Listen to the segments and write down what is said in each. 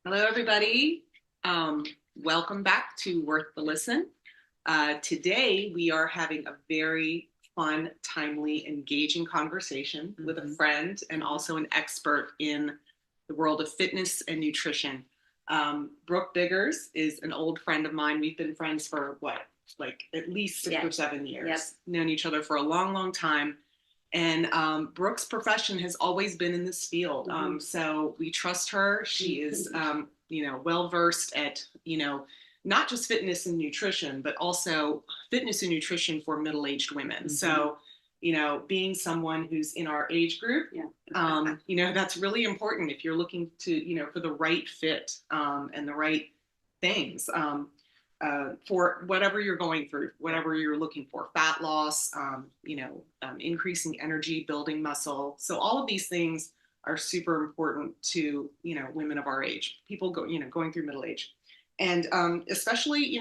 Hello, everybody. Welcome back to Worth the Listen. Today, we are having a very fun, timely, engaging conversation with a friend and also an expert in the world of fitness and nutrition. Brooke Biggers is an old friend of mine. We've been friends for like at least 6 or 7 years. Yep. Known each other for a long, long time. And Brooke's profession has always been in this field. So we trust her. She is, well versed at, not just fitness and nutrition, but also fitness and nutrition for middle-aged women. So, being someone who's in our age group, that's really important if you're looking to, for the right fit and the right things. For whatever you're going through, whatever you're looking for, fat loss, increasing energy, building muscle. So all of these things are super important to, women of our age, people going through middle age. And especially,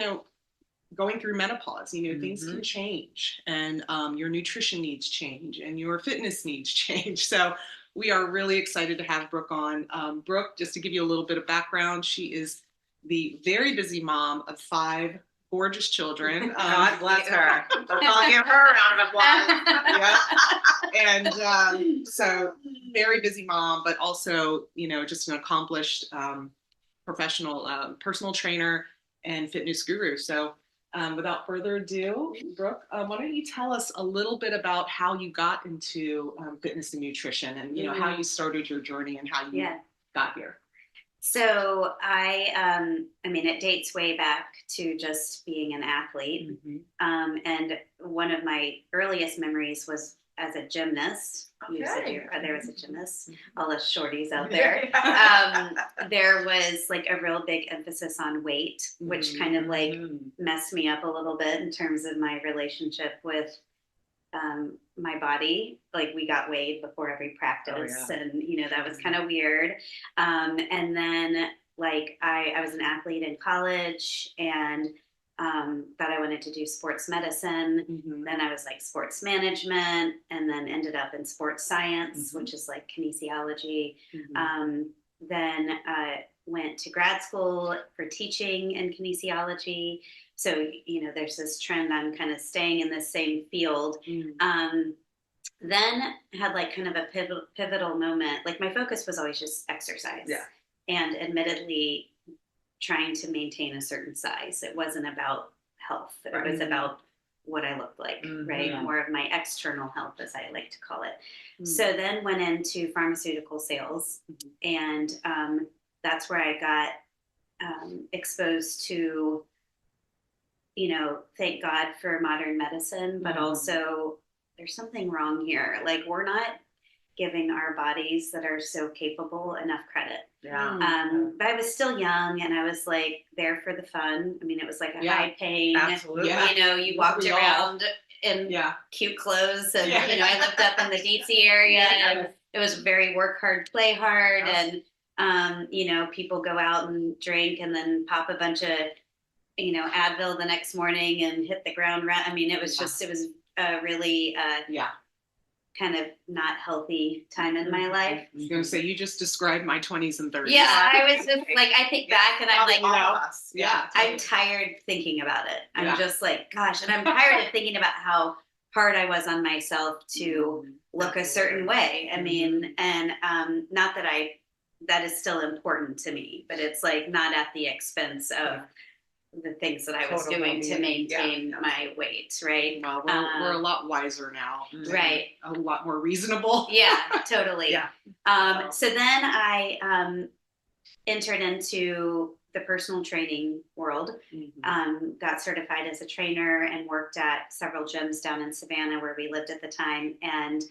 going through menopause, things can change and your nutrition needs change and your fitness needs change. So we are really excited to have Brooke on. Brooke, just to give you a little bit of background, she is the very busy mom of 5 gorgeous children. God bless her. I'll give her a round of applause. Yeah. And so very busy mom, but also, just an accomplished professional personal trainer and fitness guru. So without further ado, Brooke, why don't you tell us a little bit about how you got into fitness and nutrition and, how you started your journey and how you got here? So it dates way back to just being an athlete. And one of my earliest memories was as a gymnast. Okay. There was a gymnast, all the shorties out there. There was like a real big emphasis on weight, which kind of like messed me up a little bit in terms of my relationship with my body. Like we got weighed before every practice, and that was kind of weird. And then like I was an athlete in college and thought I wanted to do sports medicine. Then I was like sports management, and then ended up in sports science, which is like kinesiology. Then went to grad school for teaching in kinesiology. So, there's this trend, I'm kind of staying in the same field. Then had like kind of a pivotal moment. Like my focus was always just exercise. Yeah. And admittedly, trying to maintain a certain size. It wasn't about health. It was about what I looked like, right? More of my external health, as I like to call it. So then went into pharmaceutical sales. And that's where I got exposed to, thank God for modern medicine, but also there's something wrong here. Like we're not giving our bodies that are so capable enough credit. But I was still young and I was like there for the fun. I mean, it was like a high paying, you walked around in cute clothes and, I lived up in the DC area and it was very work hard, play hard. And, people go out and drink and then pop a bunch of, Advil the next morning and hit the ground. I mean, it was it was really, kind of not healthy time in my life. I was going to say, you just described my 20s and 30s. Yeah, I was just like, I think back and I'm like, totally. I'm tired thinking about it. I'm just like, gosh, and I'm tired of thinking about how hard I was on myself to look a certain way. I mean, and not that that is still important to me, but it's like not at the expense of the things that I was doing to maintain my weight, right? Well, we're a lot wiser now. Right. A lot more reasonable. Yeah, totally. So then I entered into the personal training world, got certified as a trainer and worked at several gyms down in Savannah where we lived at the time, and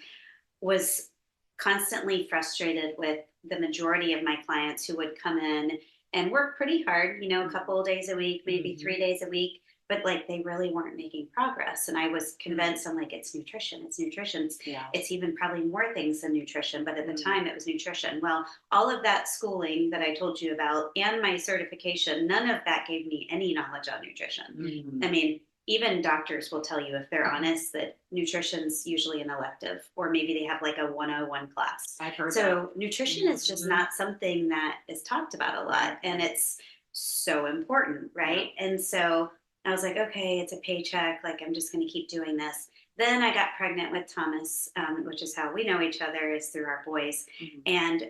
was constantly frustrated with the majority of my clients who would come in and work pretty hard, a couple of days a week, maybe 3 days a week, but like they really weren't making progress. And I was convinced, I'm like, it's nutrition. It's even probably more things than nutrition, but at the time it was nutrition. Well, all of that schooling that I told you about and my certification, none of that gave me any knowledge on nutrition. I mean, even doctors will tell you, if they're honest, that nutrition's usually an elective, or maybe they have like a 101 class. I've heard that. So nutrition is just not something that is talked about a lot, and it's so important, right? And so I was like, okay, it's a paycheck. Like, I'm just going to keep doing this. Then I got pregnant with Thomas, which is how we know each other, is through our boys. And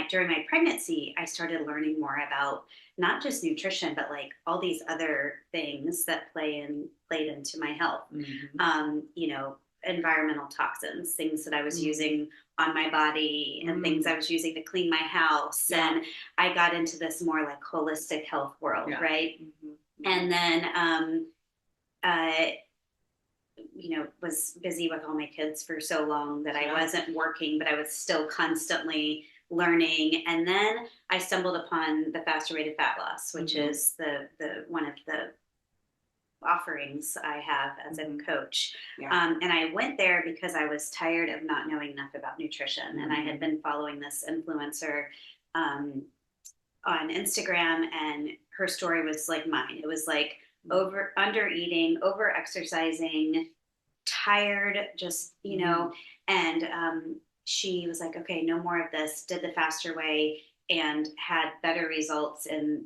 during my pregnancy, I started learning more about not just nutrition, but like all these other things that played into my health. You know, environmental toxins, things that I was using on my body, and things I was using to clean my house. And I got into this more like holistic health world, right? And then you know, was busy with all my kids for so long that I wasn't working, but I was still constantly learning. And then I stumbled upon the Faster Way to Fat Loss, which is the one of the offerings I have as a coach. And I went there because I was tired of not knowing enough about nutrition. And I had been following this influencer on Instagram, and her story was like mine. It was like under eating, over exercising, tired, just, you know, and she was like, okay, no more of this, did the Faster Way, and had better results in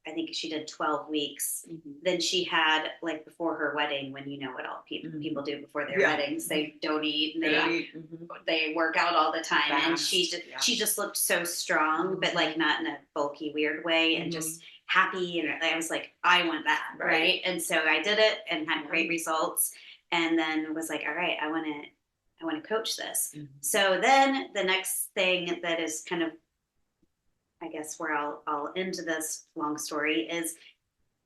I think she did 12 weeks than she had like before her wedding, when you know what all people do before their weddings. They don't eat, and they work out all the time. Fast. And she just looked so strong, but like not in a bulky, weird way, and just happy. And I was like, I want that, right? And so I did it and had great results, and then was like, all right, I want to coach this. So then the next thing that is kind of, I guess, where I'll end this long story is,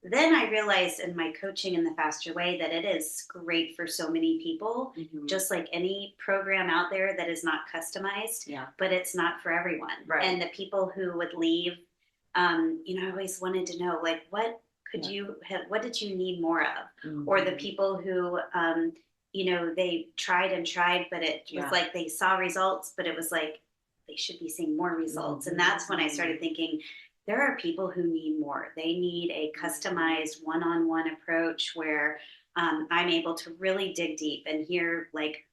then I realized in my coaching in the Faster Way that it is great for so many people, just like any program out there that is not customized, but it's not for everyone. And the people who would leave, you know, I always wanted to know, like, what did you need more of? Or the people who, you know, they tried and tried, but it was like they saw results, but it was like, they should be seeing more results. And that's when I started thinking, there are people who need more. They need a customized one-on-one approach where I'm able to really dig deep and hear, like,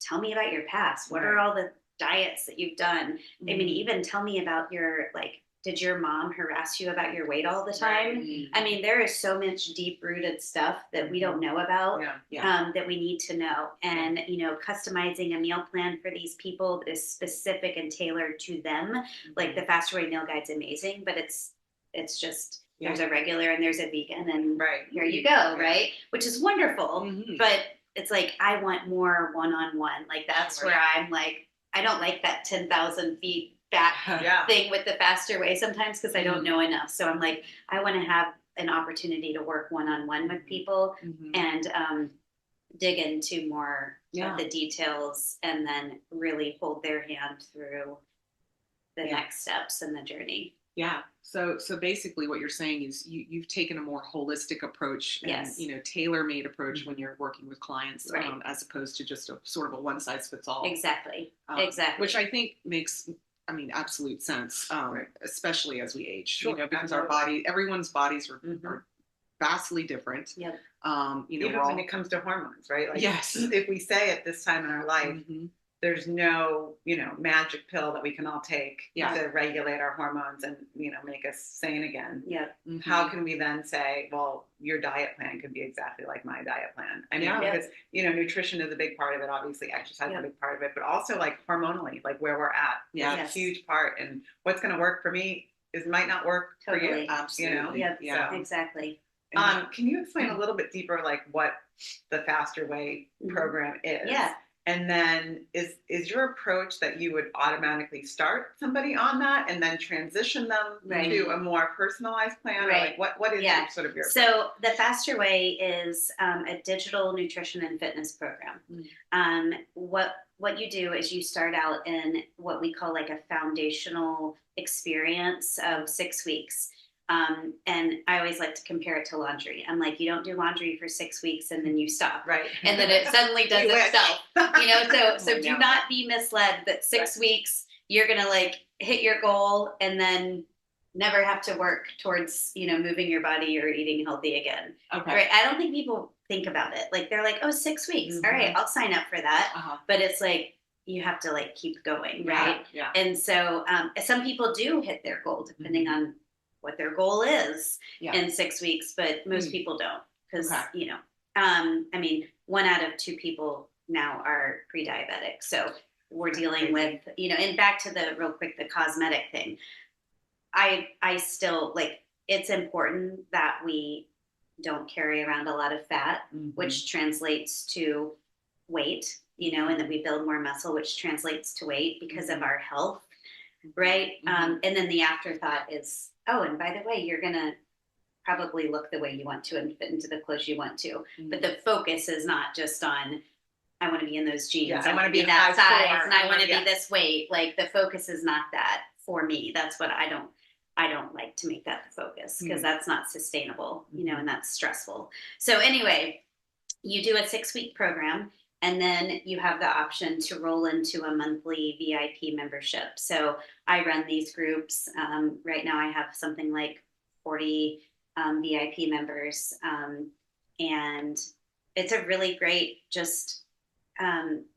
tell me about your past. What are all the diets that you've done? I mean, even tell me about your, like, did your mom harass you about your weight all the time? I mean, there is so much deep-rooted stuff that we don't know about, that we need to know. And, you know, customizing a meal plan for these people that is specific and tailored to them. Like the Faster Way meal guide's amazing, but it's just, there's a regular and there's a vegan, and here you go, right? Which is wonderful. But it's like, I want more one-on-one. Like, that's where I'm like, I don't like that 10,000 feet back thing with the Faster Way sometimes, because I don't know enough. So I'm like, I want to have an opportunity to work one-on-one with people and dig into more of the details, and then really hold their hand through the next steps in the journey. So basically what you're saying is you've taken a more holistic approach, and you know, tailor-made approach when you're working with clients, as opposed to just a sort of a one-size-fits-all. Exactly. Which I think makes, I mean, absolute sense, especially as we age, you know, because everyone's bodies are vastly different. You know, even when it comes to hormones, right? Like, yes. If we say at this time in our life, there's no, you know, magic pill that we can all take to regulate our hormones and, you know, make us sane again. How can we then say, well, your diet plan could be exactly like my diet plan? I mean, because, you know, nutrition is a big part of it. Obviously, exercise is a big part of it, but also like hormonally, like where we're at is a huge part. And what's going to work for me might not work for you. Absolutely. You know? Exactly. Can you explain a little bit deeper, like what the Faster Way program is? And then is your approach that you would automatically start somebody on that and then transition them to a more personalized plan? Or like what is your, sort of your approach? So the Faster Way is a digital nutrition and fitness program. What you do is you start out in what we call like a foundational experience of 6 weeks. And I always like to compare it to laundry. I'm like, you don't do laundry for 6 weeks and then you stop. And then it suddenly does itself. You know, so do not be misled that 6 weeks you're going to like hit your goal and then never have to work towards, moving your body or eating healthy again. Okay. Right. I don't think people think about it. Like they're like, oh, 6 weeks. All right, I'll sign up for that. But it's like, you have to like keep going. Right. Yeah. And so some people do hit their goal depending on what their goal is in 6 weeks, but most people don't because, I mean, 1 out of 2 people now are pre-diabetic. So we're dealing with, and back to the real quick, the cosmetic thing. I still like, it's important that we don't carry around a lot of fat, which translates to weight, and that we build more muscle, which translates to weight because of our health. Right. And then the afterthought is, oh, and by the way, you're going to probably look the way you want to and fit into the clothes you want to. But the focus is not just on, I want to be in those jeans. I want to be that size and I want to be this weight. Like the focus is not that for me. That's what I don't like to make that the focus because that's not sustainable, and that's stressful. So anyway, you do a 6-week program and then you have the option to roll into a monthly VIP membership. So I run these groups. Right now I have something like 40 VIP members. And it's a really great, just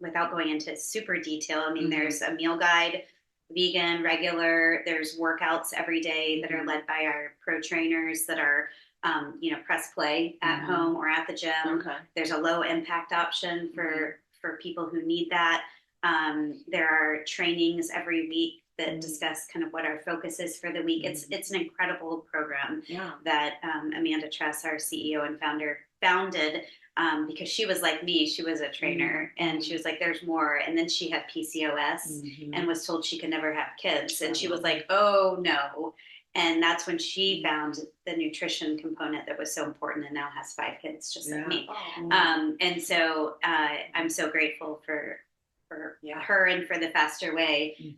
without going into super detail. I mean, there's a meal guide, vegan, regular, there's workouts every day that are led by our pro trainers that are, press play at home or at the gym. Okay. There's a low impact option for people who need that. There are trainings every week that discuss kind of what our focus is for the week. It's an incredible program that Amanda Tress, our CEO and founder, founded because she was like me. She was a trainer and she was like, there's more. And then she had PCOS and was told she could never have kids. And she was like, oh no. And that's when she found the nutrition component that was so important and now has 5 kids just like me. And so I'm so grateful for her and for the Faster Way.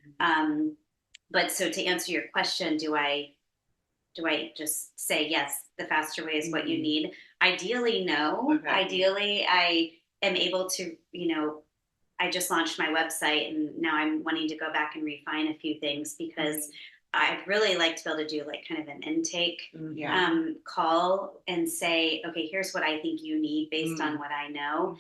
But so to answer your question, do I just say, yes, the Faster Way is what you need? Ideally, no. Okay. Ideally, I am able to, I just launched my website and now I'm wanting to go back and refine a few things because I'd really like to be able to do like kind of an intake call and say, okay, here's what I think you need based on what I know.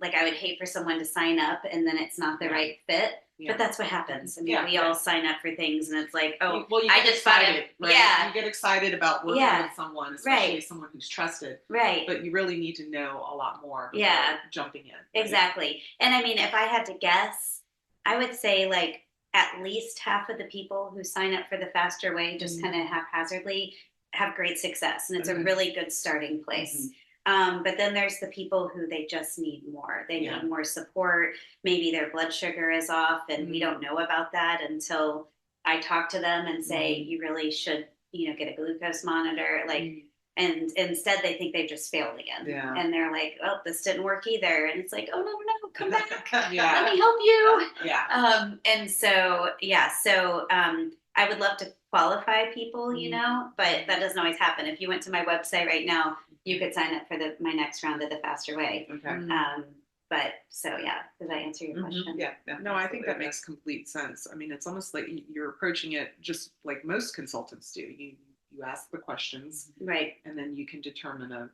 Like I would hate for someone to sign up and then it's not the right fit. But that's what happens. I mean, we all sign up for things and it's like, oh, you I just excited, right? Yeah. You get excited about working with someone, especially someone who's trusted. Right. But you really need to know a lot more before jumping in. Right? Exactly. And I mean, if I had to guess, I would say like at least half of the people who sign up for the Faster Way just kind of haphazardly have great success. And it's a really good starting place. But then there's the people who they just need more. They need more support. Maybe their blood sugar is off and we don't know about that until I talk to them and say, you really should, get a glucose monitor. Like, and instead they think they've just failed again. And they're like, oh, this didn't work either. And it's like, oh, no, come back. Let me help you. And so, I would love to qualify people, but that doesn't always happen. If you went to my website right now, you could sign up for my next round of the Faster Way. Okay. But so, does that answer your question? Yeah. No, I think that makes complete sense. I mean, it's almost like you're approaching it just like most consultants do. You ask the questions, right, and then you can determine a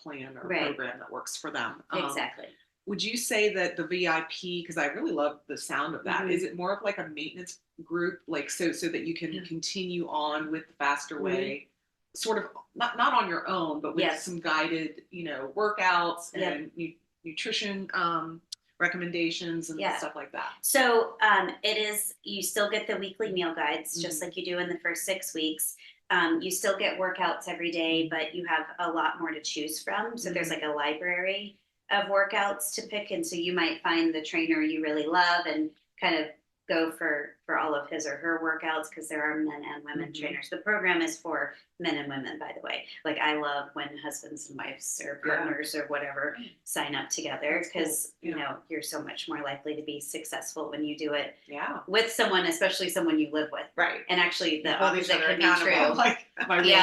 plan or a program that works for them. Exactly. Would you say that the VIP, because I really love the sound of that, is it more of like a maintenance group, like so that you can continue on with the Faster Way, sort of not on your own, but with some guided, workouts and nutrition recommendations and stuff like that? So it is, you still get the weekly meal guides, just like you do in the first 6 weeks. You still get workouts every day, but you have a lot more to choose from. So there's like a library of workouts to pick. And so you might find the trainer you really love and kind of go for all of his or her workouts because there are men and women trainers. The program is for men and women, by the way. Like I love when husbands and wives or partners or whatever sign up together because you're so much more likely to be successful when you do it with someone, especially someone you live with. Right. And actually the opposite can be true. Like, the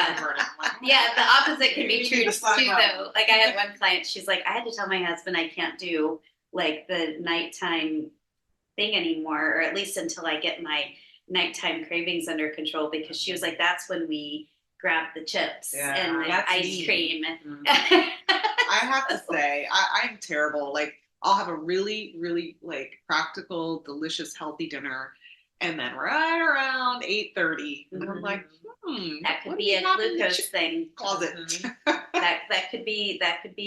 opposite can be true too though. Like I had one client, she's like, I had to tell my husband I can't do like the nighttime thing anymore, or at least until I get my nighttime cravings under control, because she was like, that's when we grab the chips and the ice cream. I have to say, I'm terrible. Like, I'll have a really, really like practical, delicious, healthy dinner, and then right around 8:30, and I'm like, that could be a glucose thing. Closet. that could be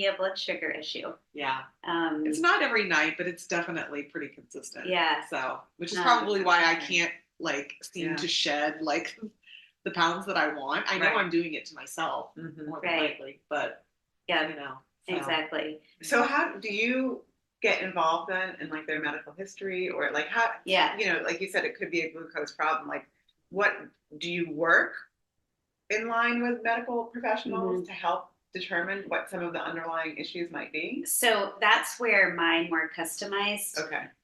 a blood sugar issue. Yeah. It's not every night, but it's definitely pretty consistent. Yeah. So, which is probably why I can't like seem to shed like the pounds that I want. I know I'm doing it to myself more than likely, but you know. So. Exactly. So how do you get involved then in like their medical history, or like how, you know, like you said, it could be a glucose problem. Like, what do you work in line with medical professionals to help determine what some of the underlying issues might be? So that's where my more customized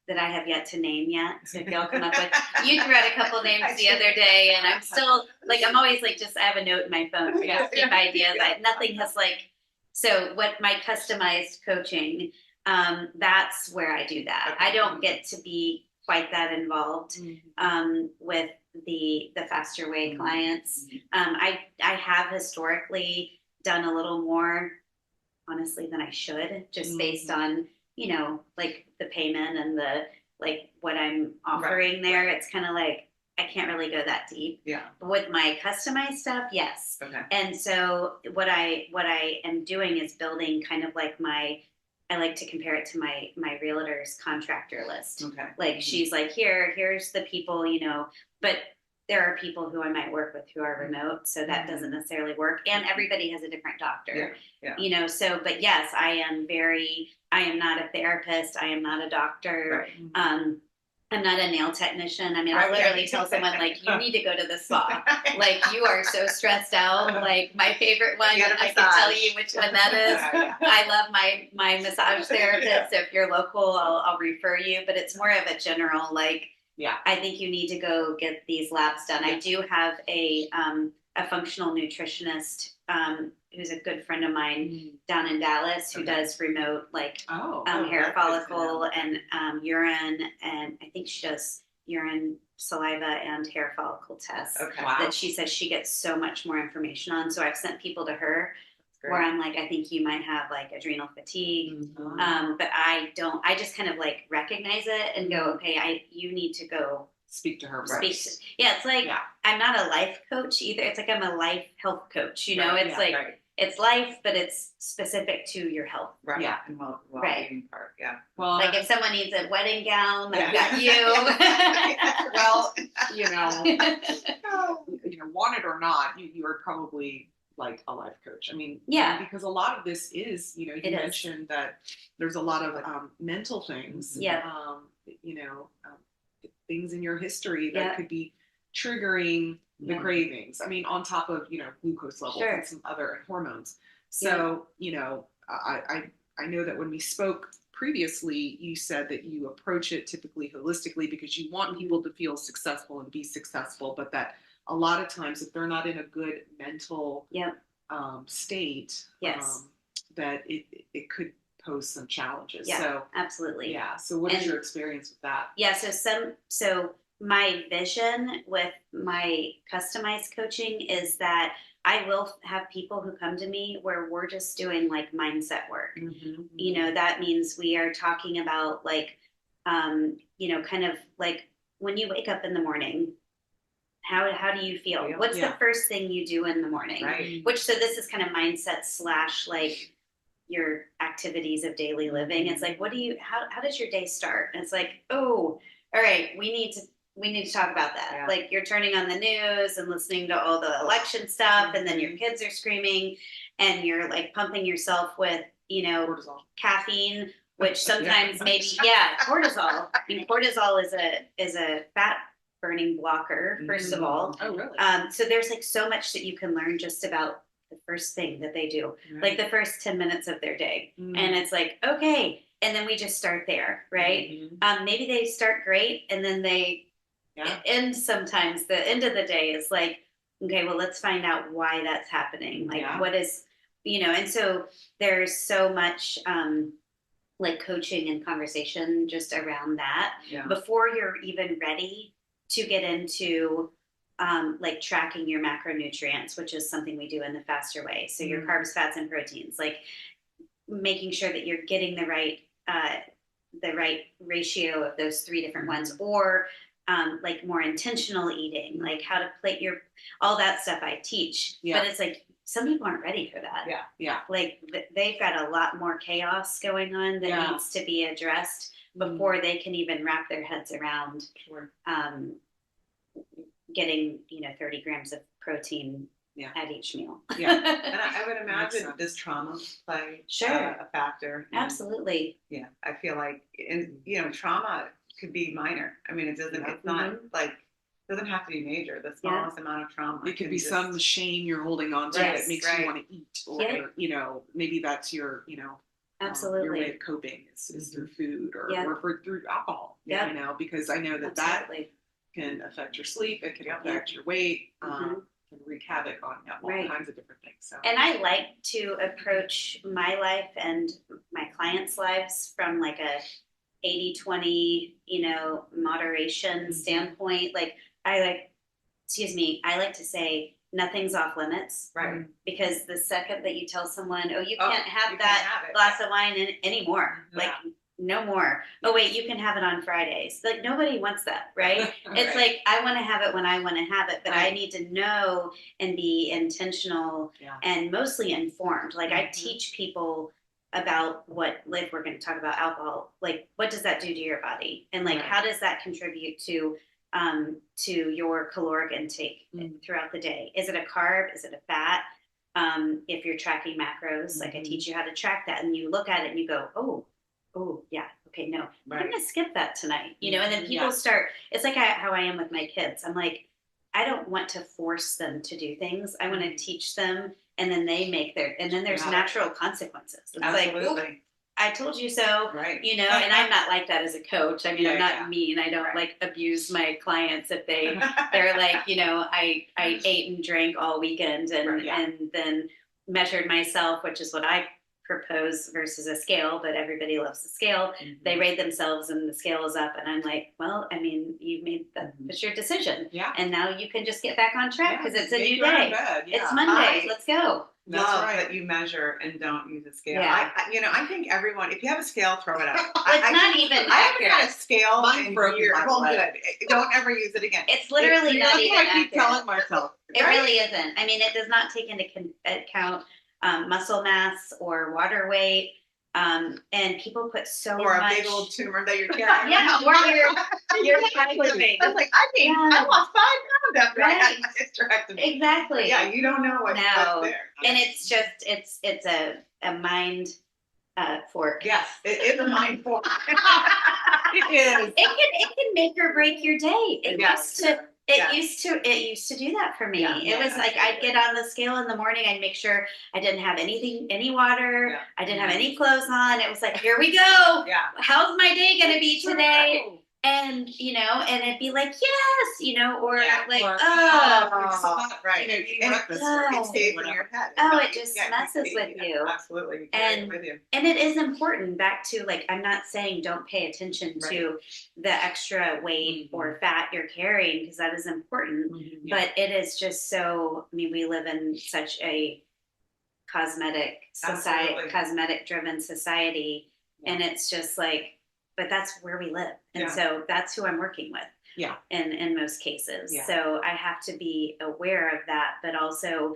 that I have yet to name yet. So if y'all come up with, you threw out a couple names the other day, and I'm still like, I'm always like, just I have a note in my phone for just keep ideas. Nothing has like, so what my customized coaching, that's where I do that. I don't get to be quite that involved with the faster way clients. I have historically done a little more, honestly, than I should, just based on, you know, like the payment and the like what I'm offering there. It's kind of like I can't really go that deep. But with my customized stuff, yes. And so what I am doing is building kind of like I like to compare it to my realtor's contractor list. Like she's like, here's the people, you know, but there are people who I might work with who are remote, so that doesn't necessarily work. And everybody has a different doctor, you know, so, but yes, I am not a therapist. I am not a doctor. I'm not a nail technician. I mean, I literally tell someone like, you need to go to the spa. Like, you are so stressed out. Like, my favorite one, I can tell you which one that is. I love my massage therapist. So if you're local, I'll refer you. But it's more of a general, like, I think you need to go get these labs done. I do have a functional nutritionist who's a good friend of mine down in Dallas who does remote like hair follicle and urine, and I think she does urine, saliva, and hair follicle tests that she says she gets so much more information on. So I've sent people to her where I'm like, I think you might have like adrenal fatigue, but I don't. I just kind of like recognize it and go, okay, you need to go speak to her. It's like I'm not a life coach either. It's like I'm a life health coach. You know, it's it's life, but it's specific to your health. And well-being part. Well, like if someone needs a wedding gown, I've got you. Well, you know, want it or not, you are probably like a life coach. I mean, because a lot of this is, you know, you mentioned that there's a lot of mental things, you know, things in your history that could be triggering the cravings. I mean, on top of, you know, glucose levels and some other hormones. So, you know, I know that when we spoke previously, you said that you approach it typically holistically because you want people to feel successful and be successful, but that a lot of times if they're not in a good mental state, that it could pose some challenges. So absolutely. So what is your experience with that? So my vision with my customized coaching is that I will have people who come to me where we're just doing like mindset work. You know, that means we are talking about like, you know, kind of like when you wake up in the morning, how do you feel? What's the first thing you do in the morning? Which, so this is kind of mindset / like your activities of daily living. It's like, how does your day start? And it's like, oh, all right, we need to talk about that. Like you're turning on the news and listening to all the election stuff, and then your kids are screaming and you're like pumping yourself with, you know, caffeine, which sometimes maybe, cortisol. I mean, cortisol is a fat burning blocker, first of all. Oh, really? So there's like so much that you can learn just about the first thing that they do, like the first 10 minutes of their day. And it's like, okay. And then we just start there, right? Maybe they start great and then they end sometimes. The end of the day is like, okay, well, let's find out why that's happening. Like what is, you know, and so there's so much like coaching and conversation just around that before you're even ready to get into like tracking your macronutrients, which is something we do in the faster way. So your carbs, fats, and proteins, like making sure that you're getting the right ratio of those 3 different ones, or like more intentional eating, like how to plate your, all that stuff I teach. But it's like, some people aren't ready for that. Like they've got a lot more chaos going on that needs to be addressed before they can even wrap their heads around getting, 30 grams of protein at each meal. And I would imagine, does trauma play a factor? Absolutely. I feel like, trauma could be minor. I mean, it doesn't, it's not like, it doesn't have to be major. The smallest amount of trauma. It could be some shame you're holding on to that makes you want to eat, or, maybe that's your, absolutely, your way of coping is through food or through alcohol, because I know that can affect your sleep. It can affect your weight, can wreak havoc on all kinds of different things. So. And I like to approach my life and my clients' lives from like a 80-20, moderation standpoint. Like I like to say nothing's off limits. Right. Because the second that you tell someone, oh, you can't have that glass of wine anymore, like no more. Oh, wait, you can have it on Fridays. Like nobody wants that, right? It's like, I want to have it when I want to have it, but I need to know and be intentional and mostly informed. Like I teach people about what, like we're going to talk about alcohol, like what does that do to your body? And like, how does that contribute to your caloric intake throughout the day? Is it a carb? Is it a fat? If you're tracking macros, like I teach you how to track that, and you look at it and you go, oh yeah, okay, no, I'm gonna skip that tonight, and then people start, it's like how I am with my kids. I'm like, I don't want to force them to do things. I want to teach them, and then they make and then there's natural consequences. It's like, I told you so, and I'm not like that as a coach. I mean, I'm not mean. I don't like abuse my clients if they're like, I ate and drank all weekend and then measured myself, which is what I propose versus a scale, but everybody loves the scale. They rate themselves and the scale is up, and I'm like, well, I mean, you made it's your decision, and now you can just get back on track because it's a new day. It's Monday. Let's go. That's that you measure and don't use a scale. I think everyone, if you have a scale, throw it out. It's not even accurate. I haven't had a scale in years. Well, good. Don't ever use it again. It's literally not even accurate. I keep telling myself. It really isn't. I mean, it does not take into account muscle mass or water weight. And people put so or much. A big old tumor that you're carrying. Or you're hydrating. I was like, I lost 5 pounds after I had my hysterectomy. Exactly. But yeah, you don't know what's there. And it's just it's a mind fork. Yes, it is a mind fork. It is. It can make or break your day. It used to do that for me. It was like I'd get on the scale in the morning. I'd make sure I didn't have any water. Yeah. I didn't have any clothes on. It was like, here we go. Yeah. How's my day going to be today? And, and it'd be like, yes, or like, right. It stays in your head. It just messes with you. Absolutely. And it is important, back to like, I'm not saying don't pay attention to the extra weight or fat you're carrying, because that is important, but it is just so, I mean, we live in such a cosmetic driven society. And it's just like, but that's where we live. And so that's who I'm working with. Yeah. In most cases. Yeah. So I have to be aware of that, but also,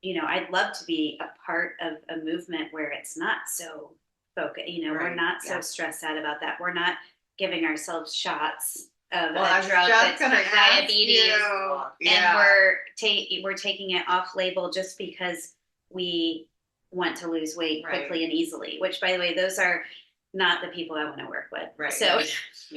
I'd love to be a part of a movement where it's not so focused, we're not so stressed out about that. We're not giving ourselves shots of a drug that's for diabetes. And we're taking it off label just because we want to lose weight quickly and easily, which, by the way, those are not the people I want to work with. Right. So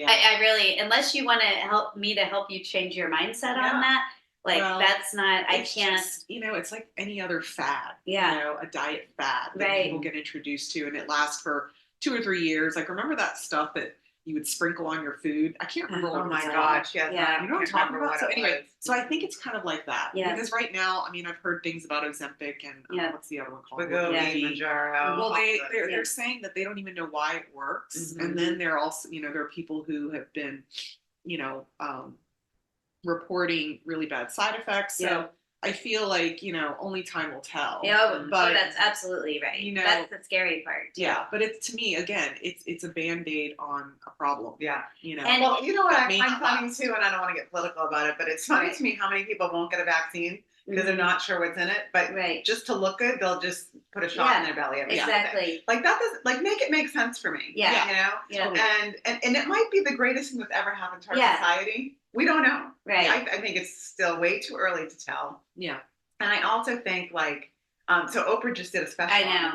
I really, unless you want to help you change your mindset on that, like that's not, I can't. Just, it's like any other fad, a diet fad that people get introduced to, and it lasts for 2 or 3 years. Like, remember that stuff that you would sprinkle on your food? I can't remember what it was. Oh my gosh, you know what I'm talking about? So anyway, so I think it's kind of like that. Yeah. Because right now, I mean, I've heard things about Ozempic and what's the other one called? Munjaro. Well, they're saying that they don't even know why it works. And then they're also, there are people who have been, reporting really bad side effects. So I feel like, only time will tell. Yeah, but that's absolutely right. That's the scary part. Yeah, but it's, to me, again, it's a Band-Aid on a problem. Yeah. And well, you know what I may find not funny last. too, and I don't want to get political about it, but it's funny to me how many people won't get a vaccine because they're not sure what's in it, but just to look good, they'll just put a shot in their belly every exactly. Like that doesn't, like, make it make sense for me. Yeah. Totally. And it might be the greatest thing that's ever happened to our society. We don't know. Right. I think it's still way too early to tell. Yeah. And I also think, like, so Oprah just did a special. I know.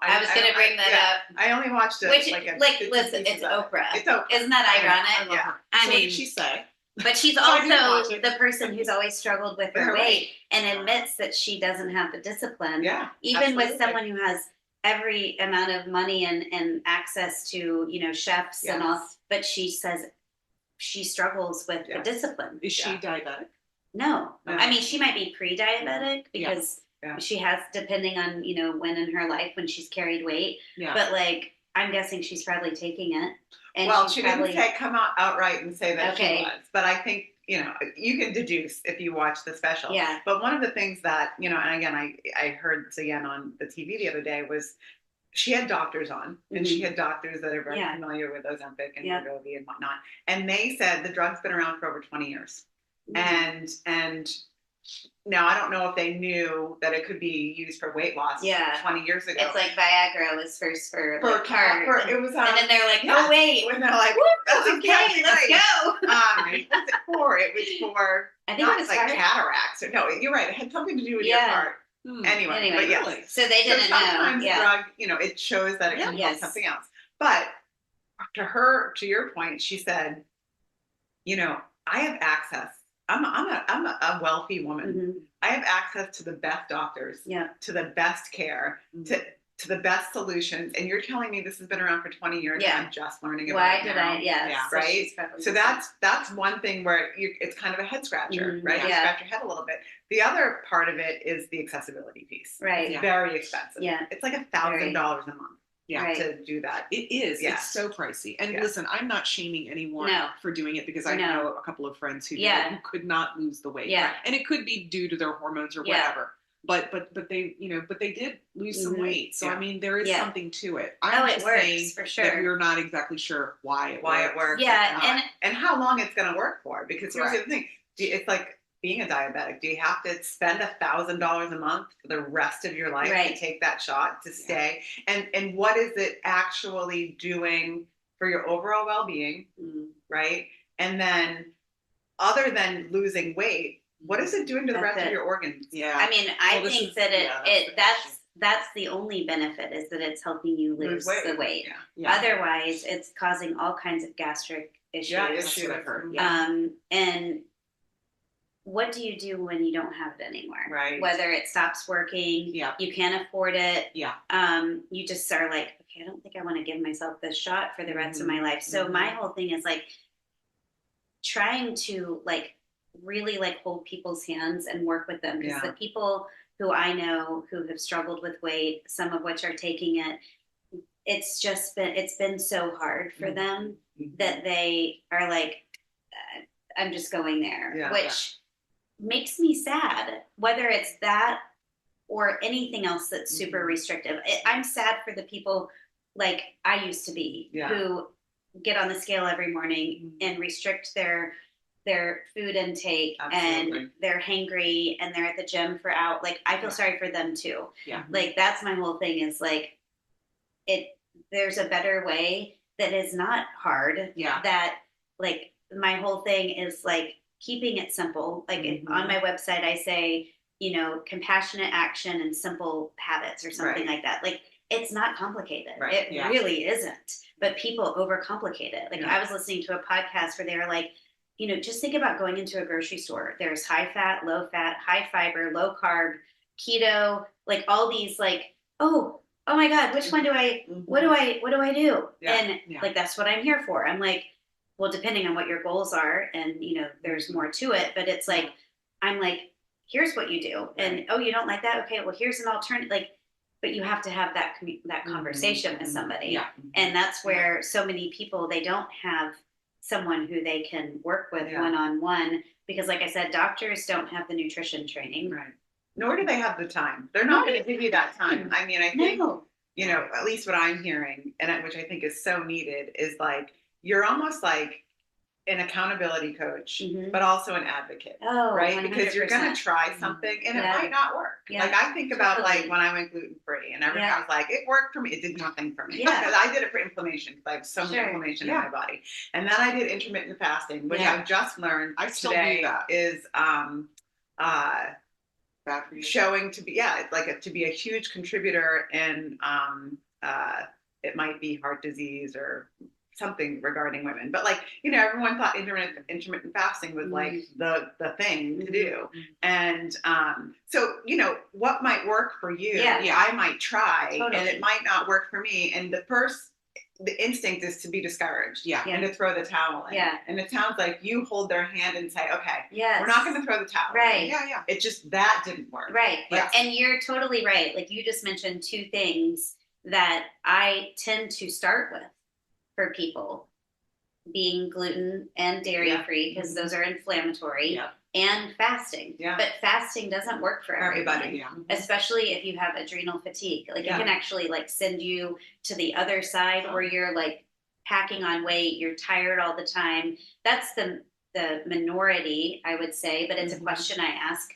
I was going to bring that up. I only watched it. Listen, it's Oprah. It's Oprah. Isn't that ironic? Yeah. I So mean, what did she say? But she's also the person who's always struggled with her weight and admits that she doesn't have the discipline. Yeah. Even with someone who has every amount of money and access to, chefs and all, but she says she struggles with the discipline. Is she diabetic? No. I mean, she might be pre-diabetic because she has, depending on, when in her life when she's carried weight. Yeah. But like, I'm guessing she's probably taking it. And well, she didn't come out outright and say that she was. But I think, you can deduce if you watch the special. Yeah. But one of the things that, and again, I heard this again on the TV the other day was she had doctors on, and she had doctors that are very familiar with Ozempic and Wegovy and whatnot. And they said the drug's been around for over 20 years. And now I don't know if they knew that it could be used for weight loss 20 years ago. It's like Viagra was first for heart. It was, and then they're like, oh wait. When they're like, okay, let's go. It was for I think not it was like heart. cataracts. No, you're right. It had something to do with your heart. Anyway, but yes. Really? So they didn't sometimes know. Drug, it shows that it can cause something else. But to your point, she said, I have access. I'm a wealthy woman. I have access to the best doctors, to the best care, to the best solutions. And you're telling me this has been around for 20 years and I'm just learning about it now. Right? So that's one thing where it's kind of a head scratcher, right? You scratch your head a little bit. The other part of it is the accessibility piece. Right. It's very expensive. Yeah. It's like $1,000 a month. Yeah, to do that. It is. Yeah. It's so pricey. And listen, I'm not shaming anyone for doing it because I know a couple of friends who could not lose the weight. Yeah. And it could be due to their hormones or whatever. But they did lose some weight. So I mean, there is something to it. I'm just saying for sure. that we're not exactly sure why it works. Yeah, and how long it's going to work for. Because here's the thing: it's like being a diabetic. Do you have to spend $1,000 a month for the rest of your life to take that shot to stay? And what is it actually doing for your overall well-being, right? And then, other than losing weight, what is it doing to the rest of your organs? Yeah, I mean, I think that that's the only benefit is that it's helping you lose the weight. Otherwise, it's causing all kinds of gastric issues. Yeah, issues I've heard. And what do you do when you don't have it anymore? Right. Whether it stops working, you can't afford it. You just are like, okay, I don't think I want to give myself this shot for the rest of my life. So my whole thing is like trying to like really like hold people's hands and work with them, because the people who I know who have struggled with weight, some of which are taking it, it's been so hard for them that they are like, I'm just going there, which makes me sad, whether it's that or anything else that's super restrictive. I'm sad for the people like I used to be who get on the scale every morning and restrict their food intake and they're hangry and they're at the gym for out. Like, I feel sorry for them too. Yeah. Like, that's my whole thing is like, there's a better way that is not hard. Yeah. That like, my whole thing is like keeping it simple. Like on my website, I say, compassionate action and simple habits or something like that. Like, it's not complicated. Right. It really isn't, but people overcomplicate it. Like I was listening to a podcast where they were like, just think about going into a grocery store. There's high fat, low fat, high fiber, low carb, keto, like all these like, oh my God, which one do I, what do I do? Yeah. And like, that's what I'm here for. I'm like, well, depending on what your goals are and, there's more to it, but it's like, I'm like, here's what you do. And, oh, you don't like that? Okay, well, here's an alternative. Like, but you have to have that conversation with somebody. Yeah. And that's where so many people, they don't have someone who they can work with one-on-one, because like I said, doctors don't have the nutrition training. Right. Nor do they have the time. They're not going to give you that time. I mean, I think, you know, at least what I'm hearing, and which I think is so needed, is like, you're almost like an accountability coach, but also an advocate, right? 100%. Because you're going to try something and it might not work. Like I think about like when I went gluten free and everything, I was like, it worked for me. It did nothing for me because I did it for inflammation because I have so much inflammation in my body. And then I did intermittent fasting, which I've just learned today is showing to be to be a huge contributor in it might be heart disease or something regarding women, but like, you know, everyone thought intermittent fasting was like the thing to do. And so, you know, what might work for you, I might try and it might not work for me. And the instinct is to be discouraged and to throw the towel in. And it sounds like you hold their hand and say, okay, we're not going to throw the towel in. It just, that didn't work. And you're totally right. Like you just mentioned two things that I tend to start with for people, being gluten and dairy free, because those are inflammatory, and fasting. But fasting doesn't work for everybody, especially if you have adrenal fatigue. Like it can actually like send you to the other side where you're like packing on weight, you're tired all the time. That's the minority, I would say, but it's a question I ask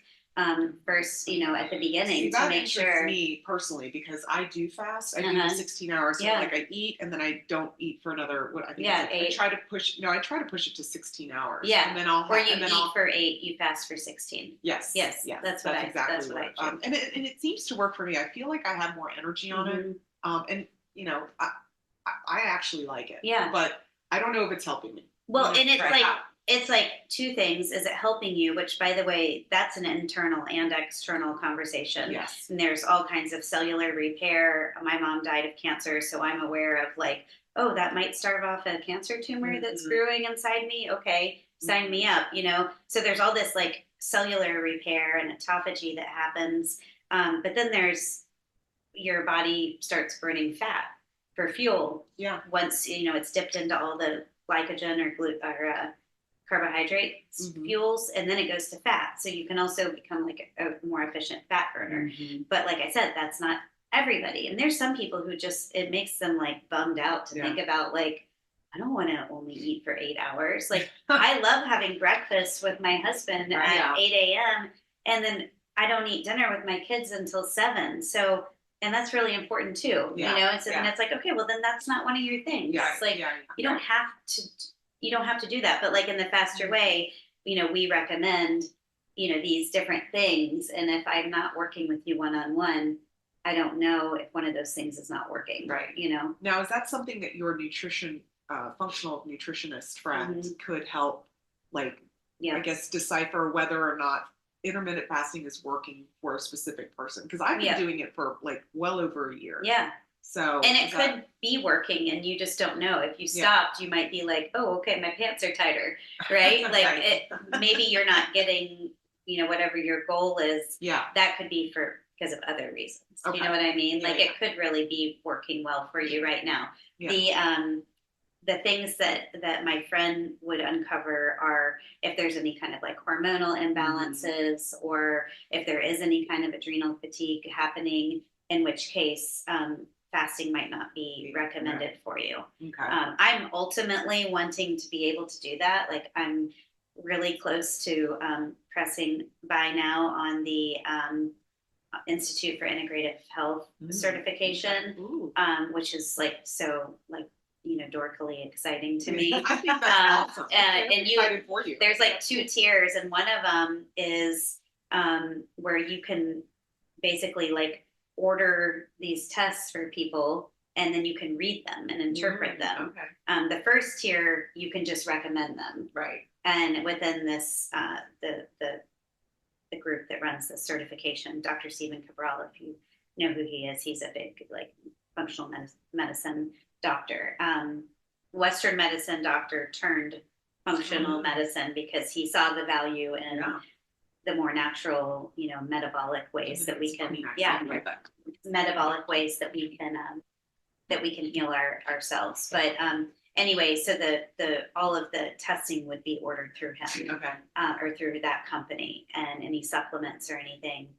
first, you know, at the beginning to make sure. Me personally, because I do fast. I do 16 hours. So like I eat and then I don't eat for another. What I think I try to push. No, I try to push it to 16 hours. And then I'll. Or you eat for 8, you fast for 16. Yes. That's exactly what I do. And it seems to work for me. I feel like I have more energy on it. And you know, I actually like it. But I don't know if it's helping me. Well, and it's like two things. Is it helping you? Which, by the way, that's an internal and external conversation. And there's all kinds of cellular repair. My mom died of cancer, so I'm aware of like, oh, that might start off a cancer tumor that's growing inside me. Okay, sign me up, you know? So there's all this like cellular repair and autophagy that happens. But then there's your body starts burning fat for fuel. Once, you know, it's dipped into all the glycogen or carbohydrates, fuels, and then it goes to fat. So you can also become like a more efficient fat burner. But like I said, that's not everybody. And there's some people who just, it makes them like bummed out to think about like, I don't want to only eat for 8 hours. Like I love having breakfast with my husband at 8 a.m. and then I don't eat dinner with my kids until 7. So, and that's really important too, you know? And so then it's like, okay, well then that's not one of your things. It's like, you don't have to do that. But like in the faster way, you know, we recommend, you know, these different things. And if I'm not working with you one-on-one, I don't know if one of those things is not working. You know? Now, is that something that your functional nutritionist friend could help, like, I guess, decipher whether or not intermittent fasting is working for a specific person? Because I've been doing it for like well over a year. So, and it could be working and you just don't know. If you stopped, you might be like, oh, okay, my pants are tighter, right? Like maybe you're not getting, you know, whatever your goal is. That could be because of other reasons. You know what I mean? Like it could really be working well for you right now. The things that my friend would uncover are if there's any kind of like hormonal imbalances or if there is any kind of adrenal fatigue happening, in which case fasting might not be recommended for you. I'm ultimately wanting to be able to do that. Like I'm really close to pressing by now on the Institute for Integrative Health certification, which is like so like, you know, dorkily exciting to me. I think that's awesome. And there's like 2 tiers, and one of them is where you can basically like order these tests for people, and then you can read them and interpret them. The first tier, you can just recommend them. And within this, the group that runs the certification, Dr. Stephen Cabral, if you know who he is, he's a big like functional medicine doctor, Western medicine doctor turned functional medicine, because he saw the value in the more natural, you know, metabolic ways that we can, metabolic ways that we can heal ourselves. But anyway, so the all of the testing would be ordered through him. Okay. Or through that company, and any supplements or anything.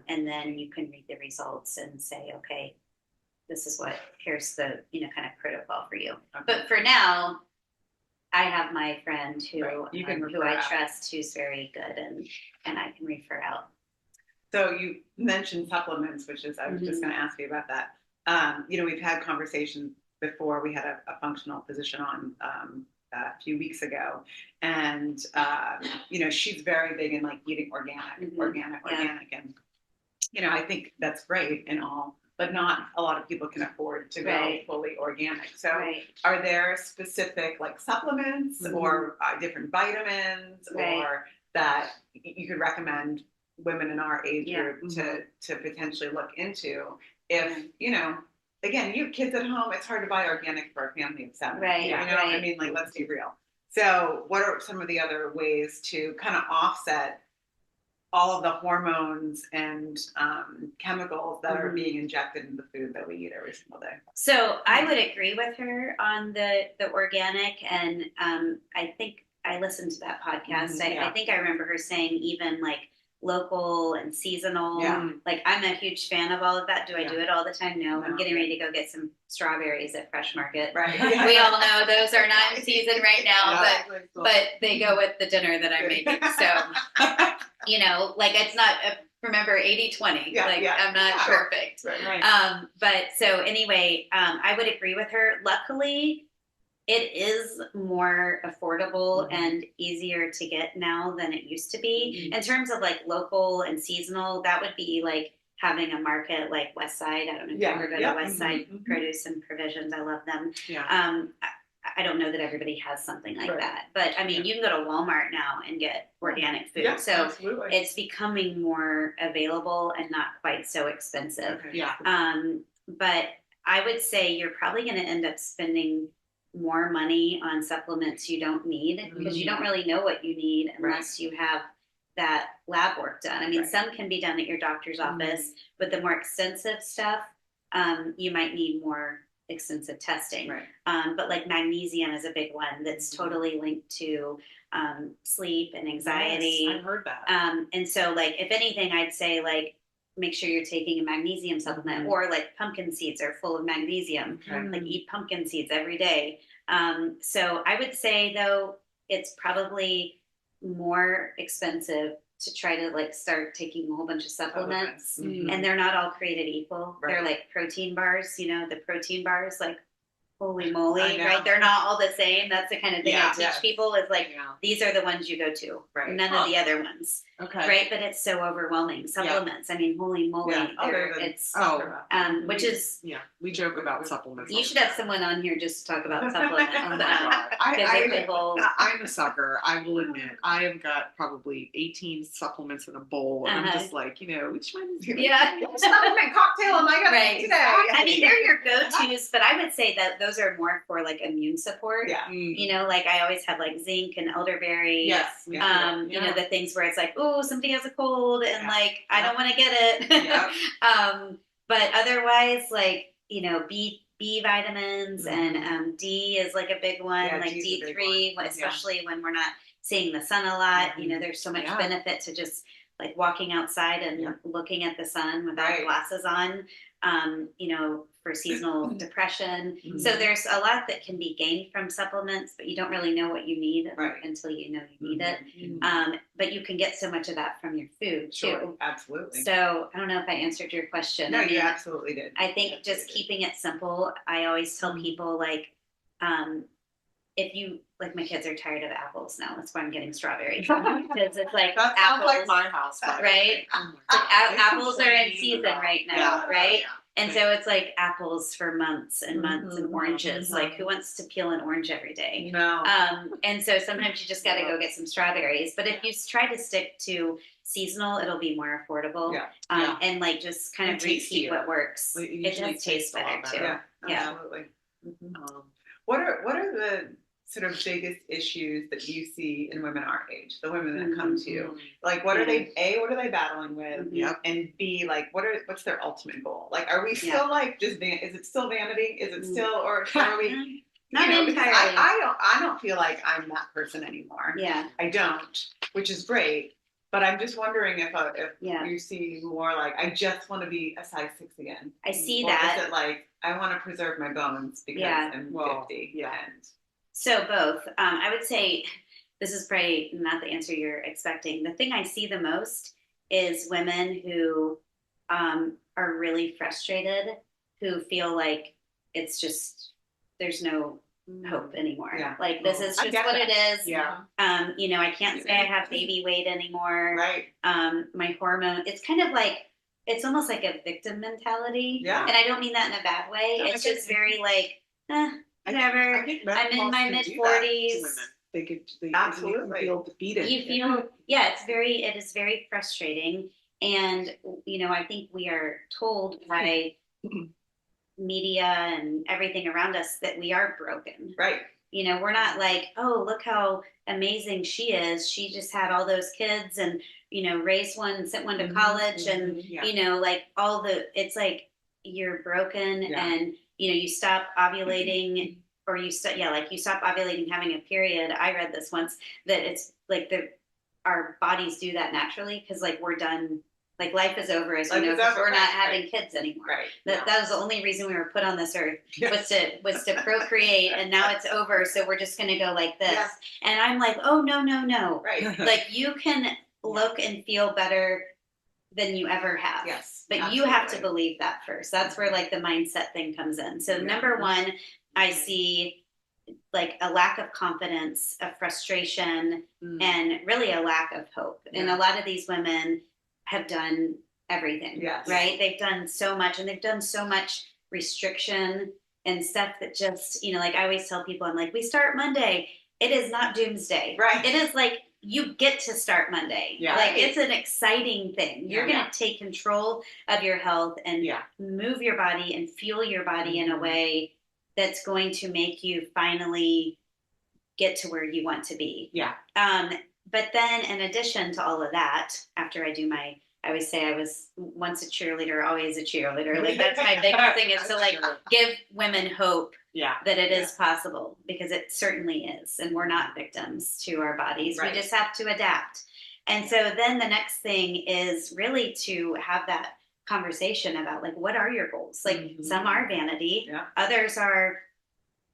And then you can read the results and say, okay, this is here's the, kind of protocol for you. Okay. But for now, I have my friend who, You can who refer I out. trust, who's very good, and I can refer out. So you mentioned supplements, which is, I was just going to ask you about that. We've had conversations before. We had a functional physician on a few weeks ago, and she's very big in like eating organic, and I think that's great and all, but not a lot of people can afford to go fully organic. So are there specific like supplements or different vitamins or that you could recommend women in our age group to potentially look into if, again, you have kids at home, it's hard to buy organic for a family of 7. I mean, like, let's be real. So what are some of the other ways to kind of offset all of the hormones and chemicals that are being injected in the food that we eat every single day? So I would agree with her on the organic, and I think I listened to that podcast. I think I remember her saying even like local and seasonal. Like, I'm a huge fan of all of that. Do I do it all the time? No. I'm getting ready to go get some strawberries at Fresh Market. Right. We all know those are not in season right now, but they go with the dinner that I'm making. So, like, it's not remember 80-20. I'm not perfect. Right. But so anyway, I would agree with her. Luckily, it is more affordable and easier to get now than it used to be. In terms of like local and seasonal, that would be like having a market like West Side. I don't know if you ever go to West Side Produce and Provisions. I love them. I don't know that everybody has something like that, but I mean, you can go to Walmart now and get organic food. So it's becoming more available and not quite so expensive. But I would say you're probably going to end up spending more money on supplements you don't need, because you don't really know what you need unless you have that lab work done. I mean, some can be done at your doctor's office, but the more extensive stuff, you might need more extensive testing. But like magnesium is a big one that's totally linked to sleep and anxiety. Yes, I've heard that. And so, like, if anything, I'd say like make sure you're taking a magnesium supplement, or like pumpkin seeds are full of magnesium. Like, eat pumpkin seeds every day. So I would say though, it's probably more expensive to try to like start taking a whole bunch of supplements, and they're not all created equal. They're like protein bars, the protein bars, like, holy moly, right? They're not all the same. That's the kind of thing I teach people is like, these are the ones you go to, none of the other ones. Right. But it's so overwhelming. Supplements. I mean, holy moly. Which is, we joke about supplements. You should have someone on here just to talk about supplements. I'm a sucker. I will admit, I have got probably 18 supplements in a bowl, and I'm just like, which one is Which supplement cocktail am I going to make today? I mean, they're your go-tos, but I would say that those are more for like immune support. Like I always have like zinc and elderberry. The things where it's like, oh, somebody has a cold and like I don't want to get it. But otherwise, like, B vitamins and D is like a big one, like D3, especially when we're not seeing the sun a lot. There's so much benefit to just like walking outside and looking at the sun without glasses on. For seasonal depression. So there's a lot that can be gained from supplements, but you don't really know what you need until you know you need it. But you can get so much of that from your food too. Absolutely. So I don't know if I answered your question. No, you absolutely did. I think just keeping it simple. I always tell people like, if you like, my kids are tired of apples now. That's why I'm getting strawberries, because it's like that apples, sounds like my house, right? Apples are in season right now, right? And so it's like apples for months and months and oranges. Like, who wants to peel an orange every day? No. And so sometimes you just got to go get some strawberries. But if you try to stick to seasonal, it'll be more affordable. And like just kind of repeat what works. It does taste better too. Absolutely. What are the sort of biggest issues that you see in women our age, the women that come to you? Like, what are they, A, what are they battling with? And B, like, what's their ultimate goal? Like, are we still like, is it still vanity? Is it still, or are we, Not because entirely. I don't feel like I'm that person anymore. Yeah. I don't, which is great. But I'm just wondering if you see more like, I just want to be a size 6 again. I see or that. Is it like, I want to preserve my bones because I'm 50? Yeah. And So both. I would say this is probably not the answer you're expecting. The thing I see the most is women who are really frustrated, who feel like it's just, there's no hope anymore. Yeah. Like, this is just what it is. Yeah. You know, I can't say I have baby weight anymore. right. My hormone, it's kind of like, it's almost like a victim mentality. Yeah. And I don't mean that in a bad way. No, It's just very like, whatever. I think I'm in my mid menopause can do that to 40s. women. They Absolutely. feel defeated. You feel, it is very frustrating. And, you know, I think we are told by media and everything around us that we are broken. Right. You know, we're not like, oh, look how amazing she is. She just had all those kids and, you know, raised one, sent one to college and, you know, like it's like you're broken and, you know, you stop ovulating or you stop ovulating, having a period. I read this once that it's like our bodies do that naturally because like we're done. Like life is over as we know because we're not having kids anymore. Right. That was the only reason we were put on this earth Yes. was to procreate, and now it's over. So we're just gonna go like this. Yes. And I'm like, oh no. Right. Like you can look and feel better than you ever have. Yes. But you have to believe that first. That's where like the mindset thing comes in. So number one, I see like a lack of confidence, a frustration, and really a lack of hope. And a lot of these women have done everything, right? They've done so much and they've done so much restriction and stuff that just, you know, like I always tell people, I'm like, we start Monday. It is not doomsday. Right. It is like, you get to start Monday. Yeah. Like it's an exciting thing. You're Yeah. going to take control of your health and move your body and fuel your body in a way that's going to make you finally get to where you want to be. Yeah. But then in addition to all of that, after I always say I was once a cheerleader, always a cheerleader. Like that's my biggest thing is to like give women hope that it is possible, because it certainly is. And we're not victims to our bodies. Right. We just have to adapt. And so then the next thing is really to have that conversation about like, what are your goals? Like some are vanity, others are,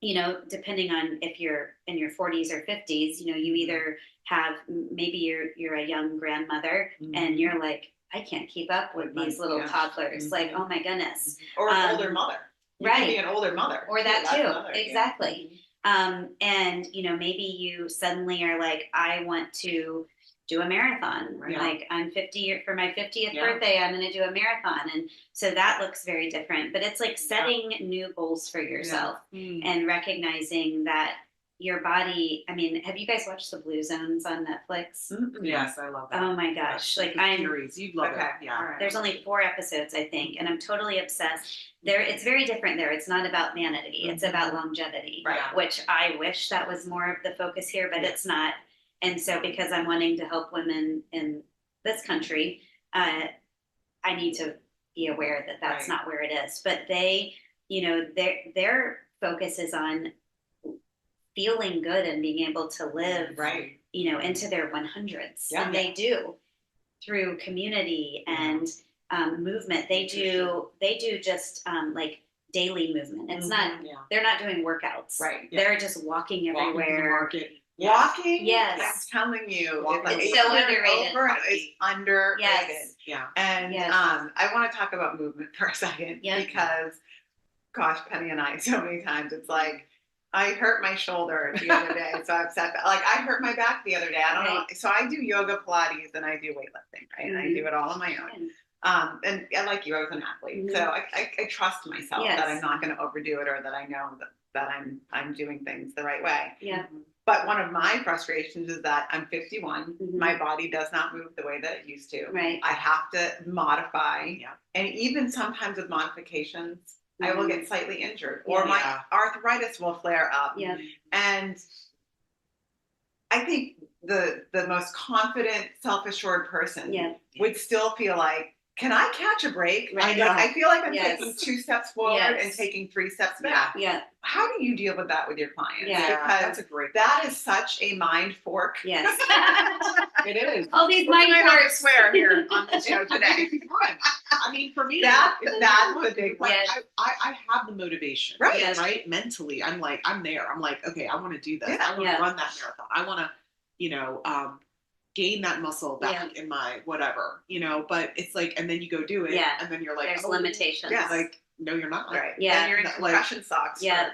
you know, depending on if you're in your 40s or 50s, you know, you either have, maybe you're a young grandmother and you're like, I can't keep up with these little toddlers. Like, oh my goodness. Or an older mother. You can be an older mother. Or that too. Another, exactly. And, you know, maybe you suddenly are like, I want to do a marathon. Like I'm 50 for my 50th birthday, I'm going to do a marathon. And so that looks very different, but it's like setting new goals for yourself and recognizing that your body, I mean, have you guys watched the Blue Zones on Netflix? Yes, I love that. Oh my gosh. Like you'd love it. Yeah. There's only 4 episodes, I think, and I'm totally obsessed. It's very different there. It's not about vanity. It's about longevity, which I wish that was more of the focus here, but it's not. And so because I'm wanting to help women in this country, I need to be aware that that's not where it is. But they, you know, their focus is on feeling good and being able to live, you know, into their 100s. And they do through community and movement. They do just like daily movement. It's not, they're not doing workouts. They're just walking everywhere. Walking, yes, I'm telling you, it's so underrated. It's underrated. Yes. And I want to talk about movement for a second because, gosh, Penny and I, so many times it's like, I hurt my shoulder the other day, so I'm upset. Like I hurt my back the other day. I don't know. So I do yoga, Pilates, and I do weightlifting, And I do it all on my own. And like you, I was an athlete, so I trust myself that I'm not going to overdo it, or that I know that I'm doing things the right way. But one of my frustrations is that I'm 51. My body does not move the way that it used to. I have to modify. And even sometimes with modifications, I will get slightly injured, or my arthritis will flare up. And I think the most confident, self-assured person would still feel like can I catch a break? Right. I feel like I'm Yes. taking 2 steps forward Yes. and taking 3 steps back. Yeah. How do you deal with that with your clients? Yeah. Because that's a great that is such a mind fork. Yes. it is. All these We're mind trying not to forks. swear here on the show today. I mean, for me, That's it's the big one. Yes. I have the motivation, Right. Yes. right? Mentally, I'm like, I'm there. I'm like, okay, I want to do this. Yeah. I want to Yeah. run that marathon. I want to, gain that muscle back in my whatever, but it's like, and then you go do it, Yeah. and then you're like, There's oh, limitations. Yeah. like, no, you're not. Right. Yeah. And you're in Like- compression socks. Yeah.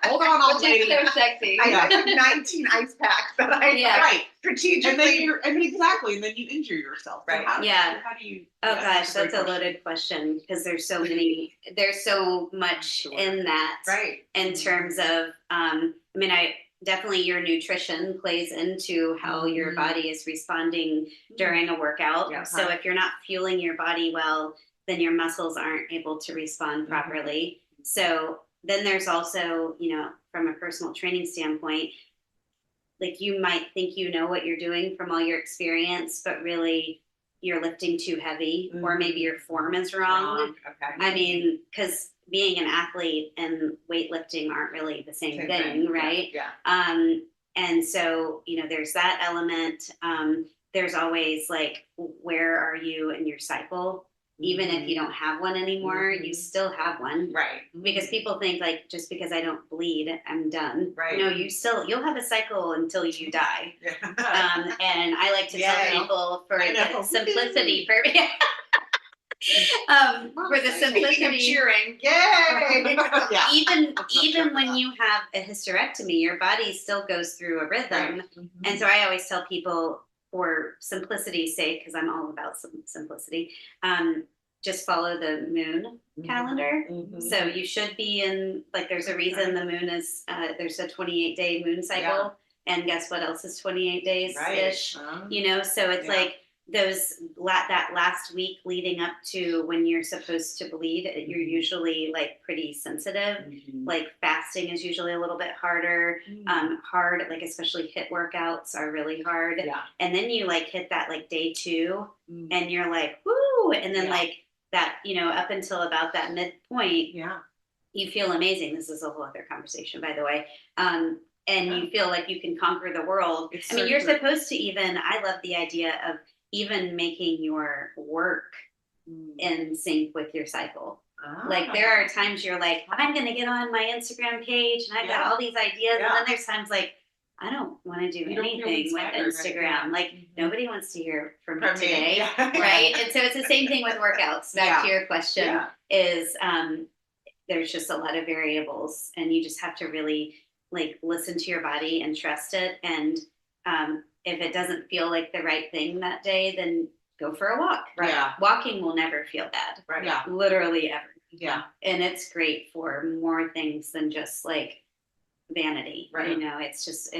Hold on, old Which is lady. so sexy. I Yeah. have 19 ice packs that I Yeah. Right. strategically. And then exactly, and then you injure yourself. So Right. how Yeah. How do you? Oh yeah, gosh, great that's a question. loaded question because there's so much Sure. in that Right. in terms of I definitely your nutrition plays into how your body is responding during a workout. Yeah. So if you're not fueling your body well, then your muscles aren't able to respond properly. So then there's also, from a personal training standpoint, like you might think you know what you're doing from all your experience, but really you're lifting too heavy, or maybe your form is wrong. Okay. I mean, because being an athlete and weightlifting aren't really the same thing, right? Yeah. And so, there's that element. There's always like, where are you in your cycle? Even if you don't have one anymore, you still have one. Right. Because people think like, just because I don't bleed, I'm done. Right. No, you'll have a cycle until you die. Yeah. And I like to tell Yay. people for I know. the simplicity, for the Speaking of simplicity, cheering, yay! Yeah. even when you have a hysterectomy, your body still goes through a rhythm. Right. And so I always tell people, for simplicity's sake, because I'm all about simplicity, just follow the moon calendar. So you should be in, like, there's a reason the moon is, there's a 28-day moon cycle. And guess what else is 28 days-ish? Right. So it's like that last week leading up to when you're supposed to bleed, you're usually like pretty sensitive. Like fasting is usually a little bit harder. Hard, like especially HIIT workouts are really hard. Yeah. And then you like hit that like day 2 and you're like, woo! And then like that, up until about that midpoint, you feel amazing. This is a whole other conversation, by the way. And you feel like you can conquer the world. You're supposed to I love the idea of even making your work in sync with your cycle. Like there are times you're like, I'm going to get on my Instagram page and I've got all these ideas. And then there's times like, I don't want to do anything with Instagram. Like nobody wants to hear from me today. Right. And so it's the same thing with workouts. Back to your question is there's just a lot of variables and you just have to really like listen to your body and trust it. And if it doesn't feel like the right thing that day, then go for a walk. Right. Yeah. Walking will never feel bad. Right. Yeah. Literally ever. Yeah. And it's great for more things than just like vanity. Right. It's just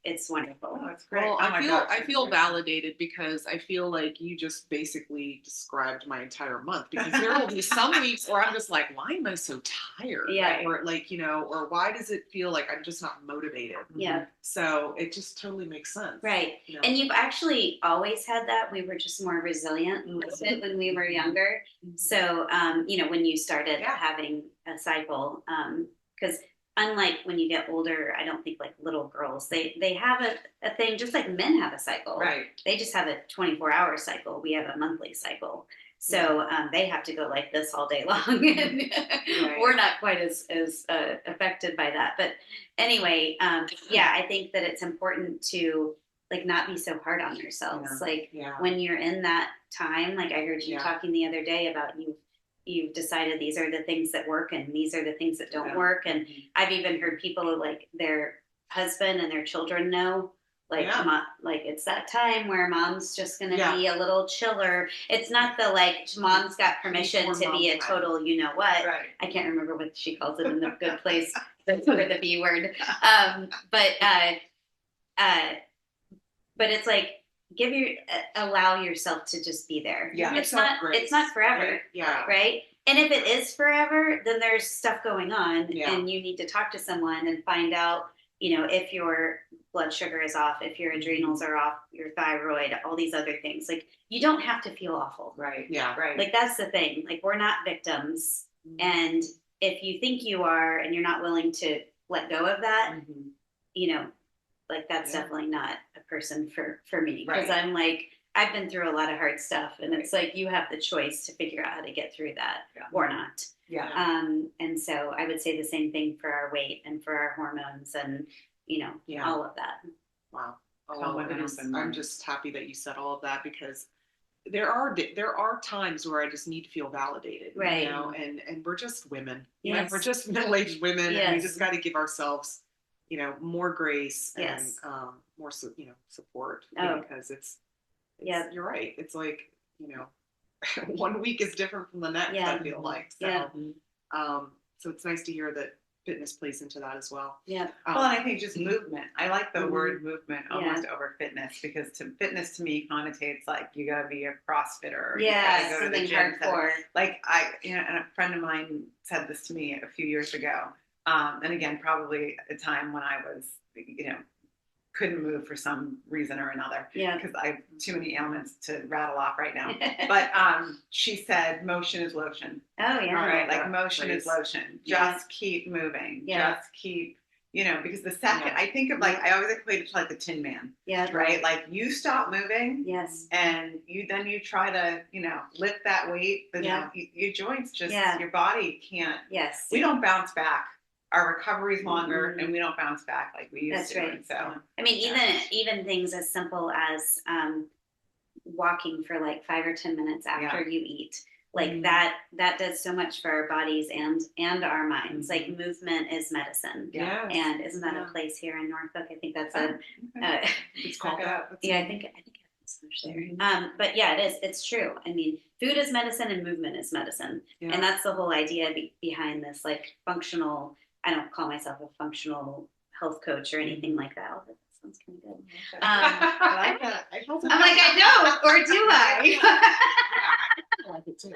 it's wonderful. Oh, that's great. Well, Oh my gosh, I feel that's great. validated because I feel like you just basically described my entire month, because there will be some weeks where I'm just like, why am I so tired? Yeah. Or like, or why does it feel like I'm just not motivated? Yeah. So it just totally makes sense. Right. And you've actually always had that. We were just more resilient with it when we were younger. So, when you started having a cycle, because unlike when you get older, I don't think like little girls, they have a thing just like men have a cycle. Right. They just have a 24-hour cycle. We have a monthly cycle. So they have to go like this all day long. And we're not quite as affected by that. But anyway, I think that it's important to like not be so hard on yourselves. Like when you're in that time, like I heard you talking the other day about you've decided these are the things that work and these are the things that don't work. And I've even heard people like their husband and their children know, like, like it's that time where mom's just going to be a little chiller. It's not the like mom's got permission to be a total, you know what? Right. I can't remember what she calls it in the good place for the B word. But it's like, allow yourself to just be there. Yeah. It's not forever. Right. Yeah. Right. And if it is forever, then there's stuff going on Yeah. and you need to talk to someone and find out, if your blood sugar is off, if your adrenals are off, your thyroid, all these other things, like you don't have to feel awful. Right. Yeah. Right. Like that's the thing. Like we're not victims. And if you think you are and you're not willing to let go of that, like that's definitely not a person for me. Because I'm like, I've been through a lot of hard stuff, and it's like you have the choice to figure out how to get through that or not. Yeah. And so I would say the same thing for our weight and for our hormones and all of that. Wow. I'm just happy that you said all of that, because there are times where I just need to feel validated, right? And we're just women. Yes. We're just middle-aged women, yes. and we just got to give ourselves, more grace yes. and more support, oh. because it's yeah, you're right. It's like 1 week is different from the next. I feel like so it's nice to hear that fitness plays into that as well. Yeah. Well, and I think just movement. I like the word movement almost over fitness, because fitness to me connotates like you got to be a CrossFitter. Or you gotta go something to the gym. hardcore. Like and a friend of mine said this to me a few years ago. And again, probably a time when I was, couldn't move for some reason or another. Yeah. Because I have too many ailments to rattle off right now. But she said, motion is lotion. Oh yeah. Right. Like motion is lotion. Just keep moving. Just keep, because the second I think of I always equate it to like the Tin Man. Yeah. Right. Like you stop moving. Yes. And you try to, lift that weight. But your joints just, your body can't. Yes. We don't bounce back. Our recovery is longer, and we don't bounce back like we used to. Right. So I mean, even things as simple as walking for like 5 or 10 minutes after you eat, like that does so much for our bodies and our minds. Like movement is medicine. Yeah. And isn't that a place here in Norfolk? I think that's it's called that. I think it has there. But yeah, it is. It's true. I mean, food is medicine and movement is medicine, and that's the whole idea behind this, like functional. I don't call myself a functional health coach or anything like that. Although that sounds kind of good. I like that. I'm like, I know, or do I? I like it too.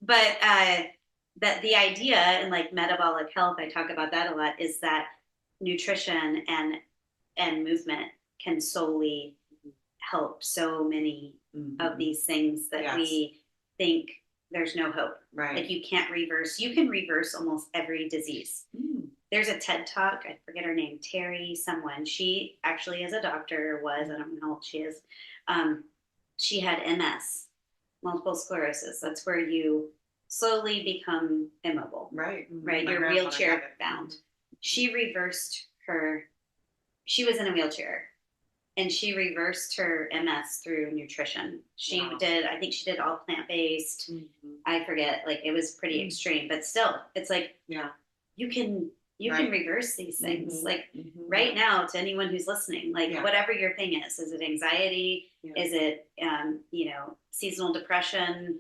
But that the idea in like metabolic health, I talk about that a lot, is that nutrition and movement can solely help so many of these things that we think there's no hope. Right. Like you can reverse almost every disease. There's a TED Talk, I forget her name, Terry someone. She actually is a doctor, I don't know how old she is. She had MS, multiple sclerosis. That's where you slowly become immobile. Right. Right. You're wheelchair bound. She was in a wheelchair. And she reversed her MS through nutrition. I think she did all plant-based. I forget, like it was pretty extreme, but still, it's like, you can reverse these things. Like right now, to anyone who's listening, like whatever your thing is it anxiety? Is it, seasonal depression,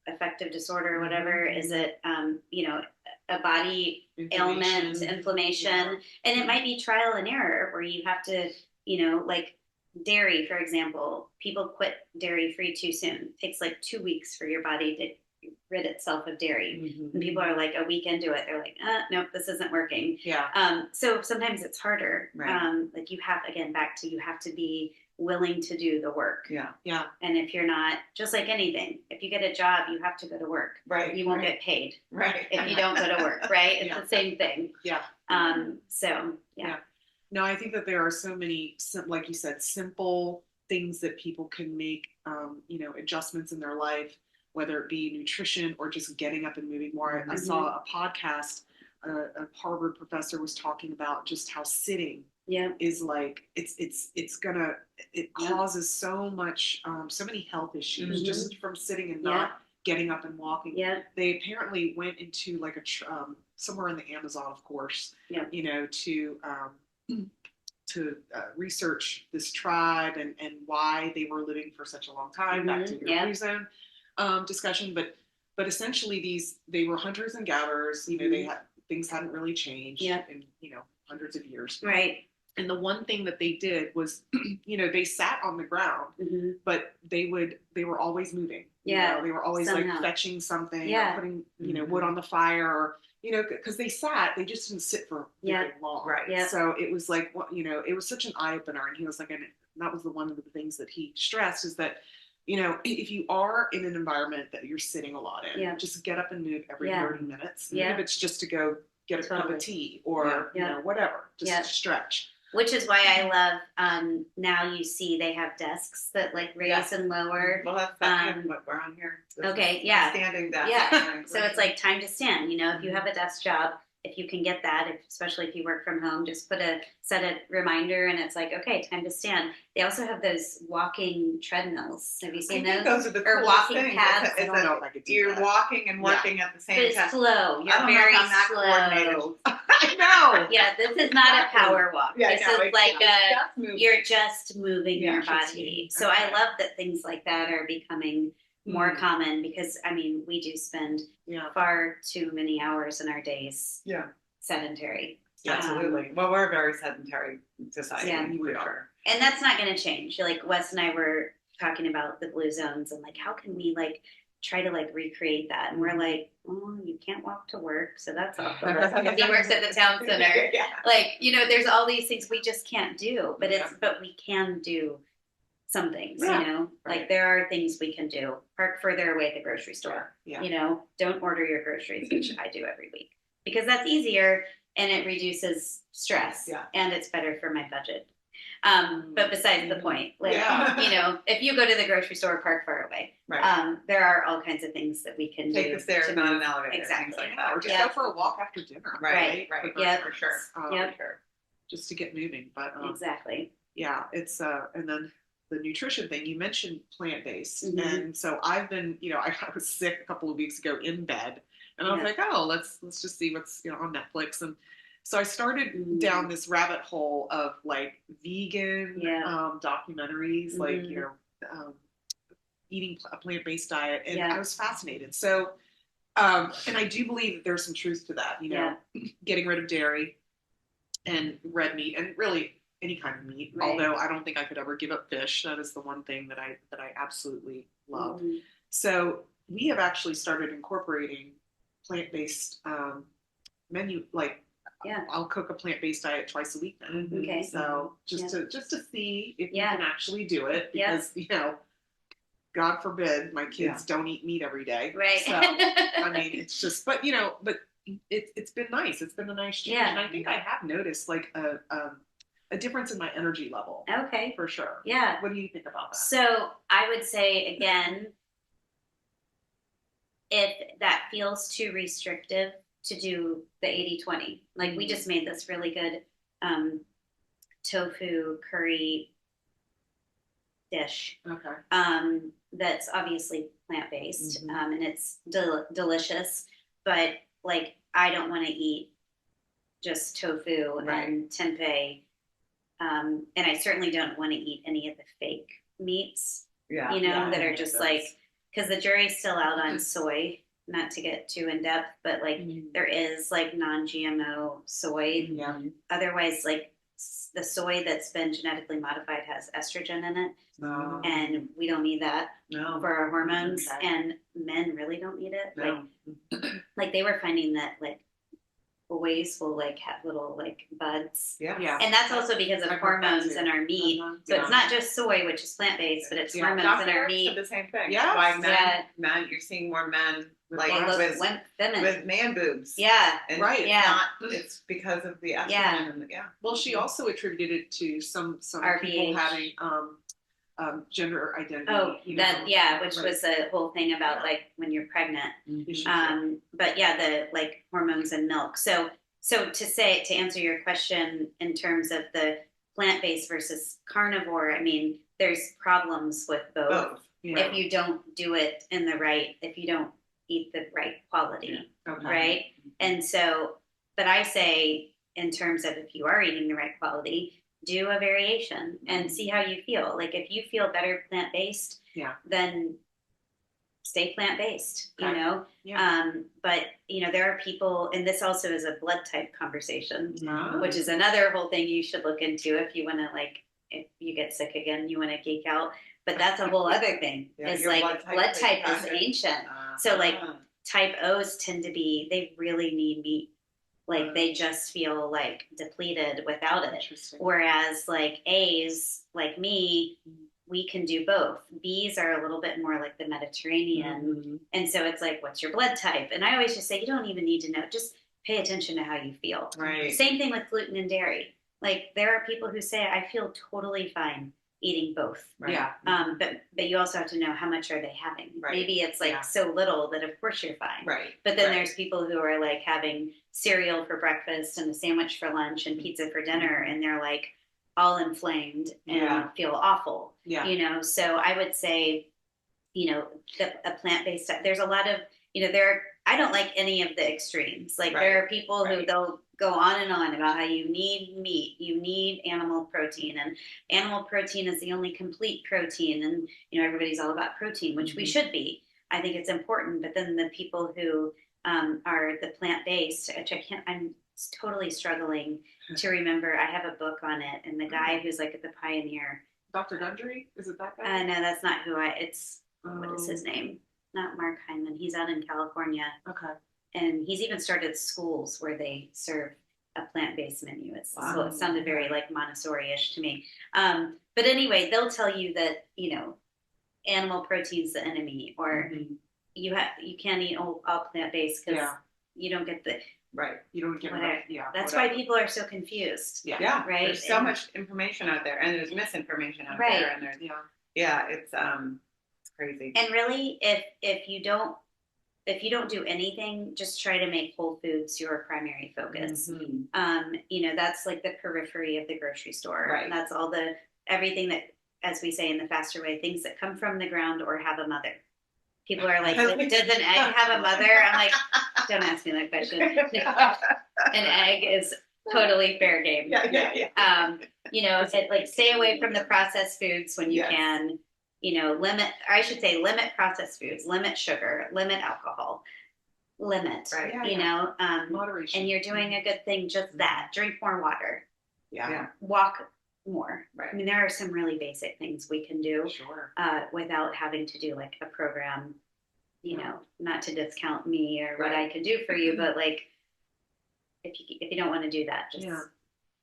affective disorder, whatever? Is it, a body ailment, inflammation? And it might be trial and error where you have to, like dairy, for example, people quit dairy free too soon. It takes like 2 weeks for your body to rid itself of dairy. And people are like a week into it, they're like, nope, this isn't working. So sometimes it's harder. Like you have to be willing to do the work. And if you're not, just like anything, if you get a job, you have to go to work. You won't get paid. If you don't go to work. It's the same thing. No, I think that there are so many, like you said, simple things that people can make, adjustments in their life, whether it be nutrition or just getting up and moving more. I saw a podcast, a Harvard professor was talking about just how sitting is like, it causes so much, so many health issues just from sitting and not getting up and walking. They apparently went into like somewhere in the Amazon, of course, to research this tribe and why they were living for such a long time. Back to your blue zone discussion, but essentially they were hunters and gatherers. They had things hadn't really changed in hundreds of years. And the one thing that they did was, they sat on the ground, but they were always moving. They were always somehow, like fetching something, or putting wood on the fire, or you know, because they just didn't sit for very long. Right. Yeah. So it was like, you know, it was such an eye opener. And he was like, and that was one of the things that he stressed is that, you know, if you are in an environment that you're sitting a lot in, just get up and move every 30 minutes. Even if it's just to go get a cup of tea or, you know, whatever, just stretch. Which is why I love, now you see they have desks that like raise and lower. Well, that's what we're on here. Okay, standing desk. Yeah, so it's like time to stand, you know, if you have a desk job, if you can get that, especially if you work from home, just set a reminder and it's like, okay, time to stand. They also have those walking treadmills. Have you seen those? Those are the or walking paths. I don't know if I could do You're that. walking and working at the same time. It's slow. You're very slow. I know. Yeah, this is not a power walk. This is like you're just moving your body. So I love that things like that are becoming more common because, I mean, we do spend far too many hours in our days sedentary. Absolutely. Well, we're a very sedentary society. Yeah, we are. And that's not going to change. Like Wes and I were talking about the blue zones and like, how can we like try to like recreate that? And we're like, oh, you can't walk to work. So that's off the list. Because he works at the town center. Like, you know, there's all these things we just can't do, but but we can do some things, you know, like there are things we can do. Park further away at the grocery store, you know, don't order your groceries, which I do every week because that's easier and it reduces stress and it's better for my budget. But besides the point, like, you know, if you go to the grocery store, park far away, there are all kinds of things that we can take do. the stairs, not an elevator, exactly. things like that. Or just go for a walk after dinner. Right. For sure. Yep. Just to get moving. But exactly. Yeah, it's and then the nutrition thing, you mentioned plant-based. And so I've been, you know, I was sick a couple of weeks ago in bed and I was like, oh, let's just see what's, you know, on Netflix. And so I started down this rabbit hole of like vegan documentaries, like, you know, eating a plant-based diet. And I was fascinated. So, and I do believe that there's some truth to that, you know, getting rid of dairy and red meat and really any kind of meat, although I don't think I could ever give up fish. That is the one thing that I absolutely love. So we have actually started incorporating plant-based menu. Like I'll cook a plant-based diet twice a week now. Okay. So just to see if you can actually do it because you know, God forbid my kids don't eat meat every day. Right. So I mean, it's just, but you know, but it's been nice. It's been a nice change, and I think I have noticed like a difference in my energy level. Okay. For sure. Yeah. What do you think about that? So I would say, again, if that feels too restrictive to do the 80-20, like we just made this really good tofu curry dish. Okay. That's obviously plant-based and it's delicious, but like I don't want to eat just tofu and tempeh. And I certainly don't want to eat any of the fake meats, you know, that are just like, because the jury's still out on soy, not to get too in depth, but like there is like non-GMO soy. Otherwise, like the soy that's been genetically modified has estrogen in it. And we don't need that for our hormones. And men really don't need it. Like they were finding that like boys will like have little like buds. And that's also because of hormones in our meat. So it's not just soy, which is plant-based, but it's hormones in our meat. The same thing. Why men, you're seeing more men like with man boobs. And it's because of the estrogen and Well, she also attributed it to some people having gender identity. Which was a whole thing about like when you're pregnant. But the like hormones in milk. So to answer your question in terms of the plant-based versus carnivore, I mean, there's problems with both. If you don't do it if you don't eat the right quality, right? And so, but I say in terms of if you are eating the right quality, do a variation and see how you feel. Like if you feel better plant-based, then stay plant-based, you know? But you know, there are people, and this also is a blood type conversation, which is another whole thing you should look into if you want to like, if you get sick again, you want to geek out, but that's a whole other thing. It's like blood type is ancient. So like type O's tend to be, they really need meat. Like they just feel like depleted without it. Whereas like A's, like me, we can do both. B's are a little bit more like the Mediterranean. And so it's like, what's your blood type? And I always just say, you don't even need to know. Just pay attention to how you feel. Right. Same thing with gluten and dairy. Like there are people who say, I feel totally fine eating both. Right. Yeah. But you also have to know how much are they having. Right. Maybe it's like so little that of course you're fine. Right. But then there's people who are like having cereal for breakfast and a sandwich for lunch and pizza for dinner, and they're like all inflamed and feel awful. Yeah. You know, so I would say, you know, a plant-based, there's a lot of, you know, I don't like any of the extremes. Like there are people who they'll go on and on about how you need meat, you need animal protein, and animal protein is the only complete protein. And, you know, everybody's all about protein, which we should be. I think it's important. But then the people who are the plant-based, which I'm totally struggling to remember. I have a book on it, and the guy who's like the pioneer. Dr. Gundry? Is it that guy? No, that's not who it's, what is his name? Not Mark Hyman. He's out in California. Okay. And he's even started schools where they serve a plant-based menu. So it sounded very like Montessori-ish to me. But anyway, they'll tell you that, you know, animal protein's the enemy, or you can't eat all plant-based because you don't get the you don't get whatever. Yeah. That's why people are so confused. Yeah. Right. There's so much information out there, and there's misinformation out there, and there's it's crazy. And really, if you don't do anything, just try to make whole foods your primary focus. You know, that's like the periphery of the grocery store. Right. That's all everything that, as we say in the faster way, things that come from the ground or have a mother. People are like, does an egg have a mother? I'm like, don't ask me that question. An egg is totally fair game. You know, like stay away from the processed foods when you can. You know, limit processed foods, limit sugar, limit alcohol, you know, moderation. and you're doing a good thing. Just that, drink more water, walk more. Right. I mean, there are some really basic things we can do without having to do like a program, you know, not to discount me or what I can do for you, but like, if you don't want to do that, just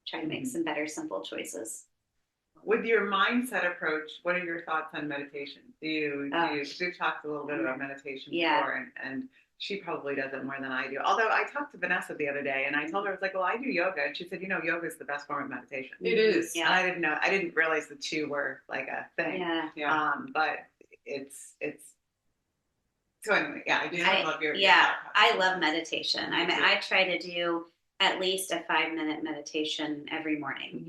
try to make some better, simple choices. With your mindset approach, what are your thoughts on meditation? We've talked a little bit about meditation before, and she probably does it more than I do. Although I talked to Vanessa the other day, and I told her, I was like, well, I do yoga. And she said, you know, yoga is the best form of meditation. It is. Yeah. And I didn't realize the two were like a thing. But it's so anyway, I love your I love meditation. I mean, I try to do at least a 5-minute meditation every morning.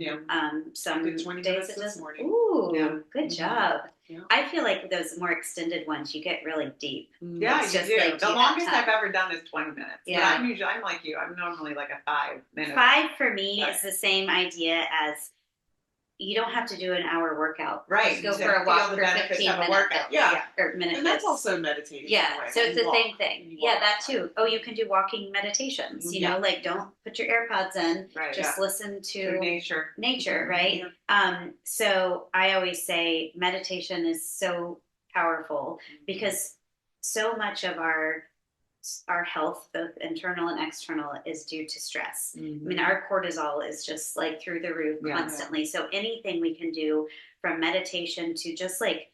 Some days it this morning. Ooh, good job. I feel like those more extended ones, you get really deep. Yeah, it's you just do. like, the longest I've ever done is 20 minutes. Yeah. But I'm like you. I'm normally like a 5-minute. 5 for me is the same idea as you don't have to do an hour workout. Right. Just go for a walk for 15 minutes. Or minutes. And that's also meditating. Yeah. So it's the same thing. Yeah, that too. Oh, you can do walking meditations. You know, like don't put your AirPods in. Right. Just listen to nature. Right. So I always say meditation is so powerful because so much of our health, both internal and external, is due to stress. I mean, our cortisol is just like through the roof constantly. So anything we can do, from meditation to just like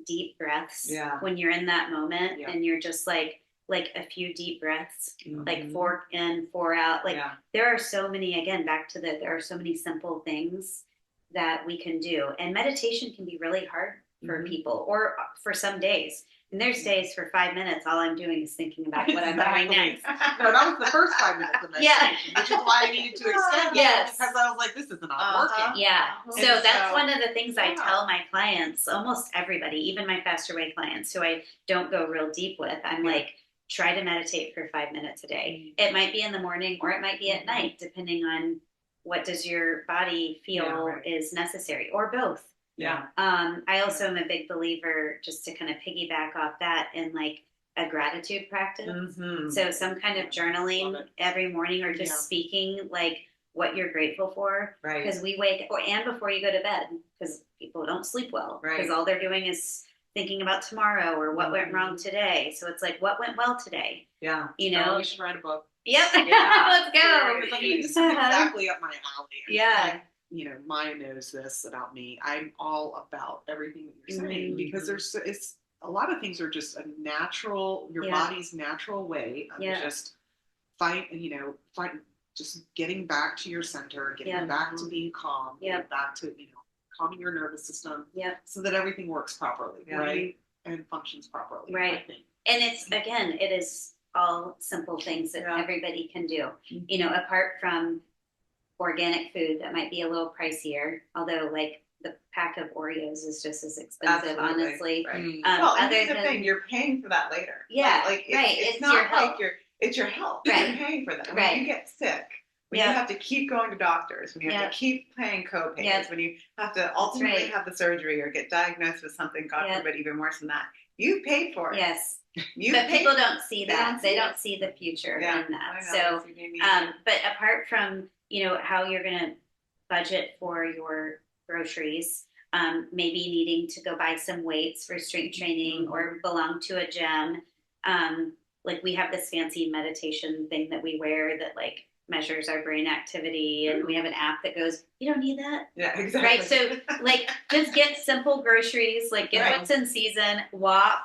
deep breaths when you're in that moment and you're just like a few deep breaths, like 4 in, 4 out. Like there are so many, again, back to there are so many simple things that we can do. And meditation can be really hard for people, or for some days. And there's days for 5 minutes, all I'm doing is thinking about what I'm doing next. No, that was the first 5 minutes of meditation, which is why I needed to extend it, because I was like, this is not working. Yeah. So that's one of the things I tell my clients, almost everybody, even my faster way clients who I don't go real deep with. I'm like, try to meditate for 5 minutes a day. It might be in the morning or it might be at night, depending on what does your body feel is necessary, or both. I also am a big believer, just to kind of piggyback off that, in like a gratitude practice. So some kind of journaling every morning, or just speaking like what you're grateful for. Because we wake, and before you go to bed, because people don't sleep well, because all they're doing is thinking about tomorrow or what went wrong today. So it's like, what went well today? Yeah. You know, we should write a book. Yep. Yeah. Let's go. I mean, this is exactly up my alley. Yeah. You know, Maya knows this about me. I'm all about everything that you're saying because it's a lot of things are just a natural, your body's natural way of just just getting back to your center, getting back to being calm, getting back to, calming your nervous system so that everything works properly, right? And functions properly. Right. I think. And it is all simple things that everybody can do, apart from organic food that might be a little pricier, although like the pack of Oreos is just as expensive, honestly. Right. Well, and here's the thing, you're paying for that later. Yeah. It's not your health. It's your health. Right. You're paying for that. When you get sick, when you have to keep going to doctors, when you have to keep paying co-pays, when you have to ultimately have the surgery or get diagnosed with something, God forbid, even worse than that, you paid for it. Yes. But people don't see that. They don't see the future in that. So, but apart from, how you're going to budget for your groceries, maybe needing to go buy some weights for strength training or belong to a gym. Like we have this fancy meditation thing that we wear that like measures our brain activity, and we have an app that goes, you don't need that. Yeah, exactly. Right. So like just get simple groceries, like get what's in season, walk,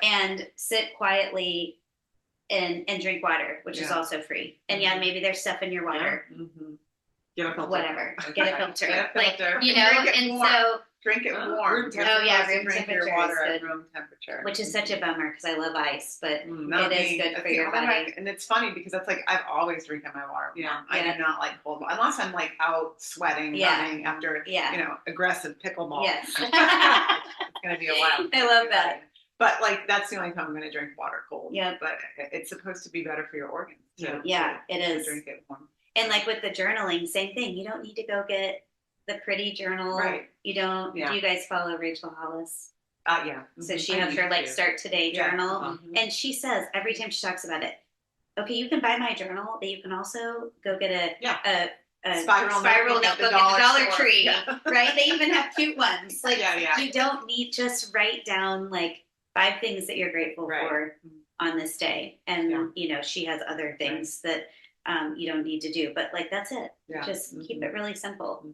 and sit quietly and drink water, which is also free. And maybe there's stuff in your water. Get a filter. Whatever. Get a filter. Get a filter. And so drink it warm. room temperature your water is at good. room temperature. Which is such a bummer because I love ice, but Not it is me. good for your body. And it's funny because that's like I've always drinking my water. I do not like cold water unless I'm like out sweating, running after aggressive pickleball. Yes. It's gonna be a while. I love that. But like that's the only time I'm gonna drink water cold. Yeah. But it's supposed to be better for your organs. It is. Drink it warm. And like with the journaling, same thing. You don't need to go get the pretty journal. Right. You don't. Yeah. Do you guys follow Rachel Hollis? Yeah. So she has her like start today journal, and she says every time she talks about it, okay, you can buy my journal, but you can also go get a spiral notebook at the Dollar Tree, right? They even have cute ones. Like you don't need, just write down like 5 things that you're grateful for on this day, and she has other things that you don't need to do, but like that's it. Just keep it really simple.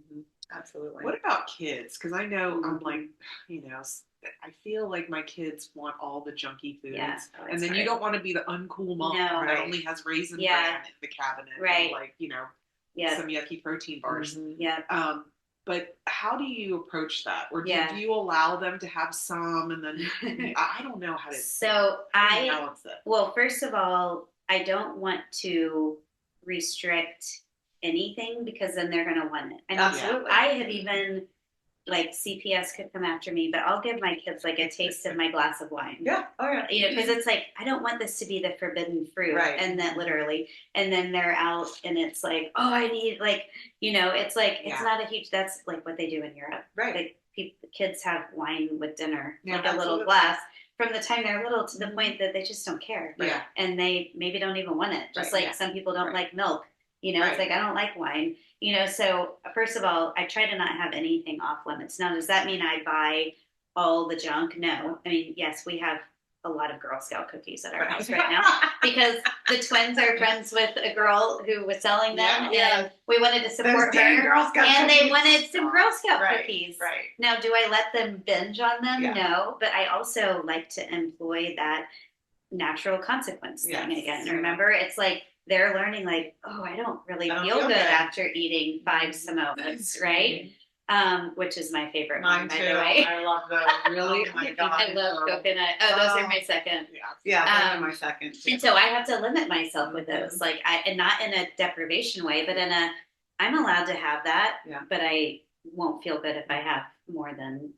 Absolutely. What about kids? Because I know I'm like, I feel like my kids want all the junky foods, and then you don't want to be the uncool mom that only has Raisin Bran in the cabinet, and like some yucky protein bars. But how do you approach that, or do you allow them to have some, and then I don't know how to balance it. Well, first of all, I don't want to restrict anything because then they're going to want it. And I have even like CPS could come after me, but I'll give my kids like a taste of my glass of wine. Yeah. Oh yeah. Because it's like, I don't want this to be the forbidden fruit. Right. And then literally, and then they're out and it's like, oh, I need like, it's like, it's not a huge, that's like what they do in Europe. Right. Like kids have wine with dinner, like a little glass from the time they're little to the point that they just don't care. Yeah. And they maybe don't even want it. Just like some people don't like milk. It's like, I don't like wine, so first of all, I try to not have anything off limits. Now, does that mean I buy all the junk? No. I mean, yes, we have a lot of Girl Scout cookies at our house right now because the twins are friends with a girl who was selling them and we wanted to support her. Girl Scout and cookies. They wanted some Girl Scout cookies. Right. Now, do I let them binge on them? No, but I also like to employ that natural consequence thing again. Remember, it's like, they're learning like, oh, I don't really feel good after eating 5 Samoas, right? Which is my favorite one, by the way. I love those. Really? Oh my God. I love coconut. Oh, those are my second. Yeah, those are my second too. And so I have to limit myself with those, like, and not in a deprivation way, but in I'm allowed to have that, but I won't feel good if I have more than,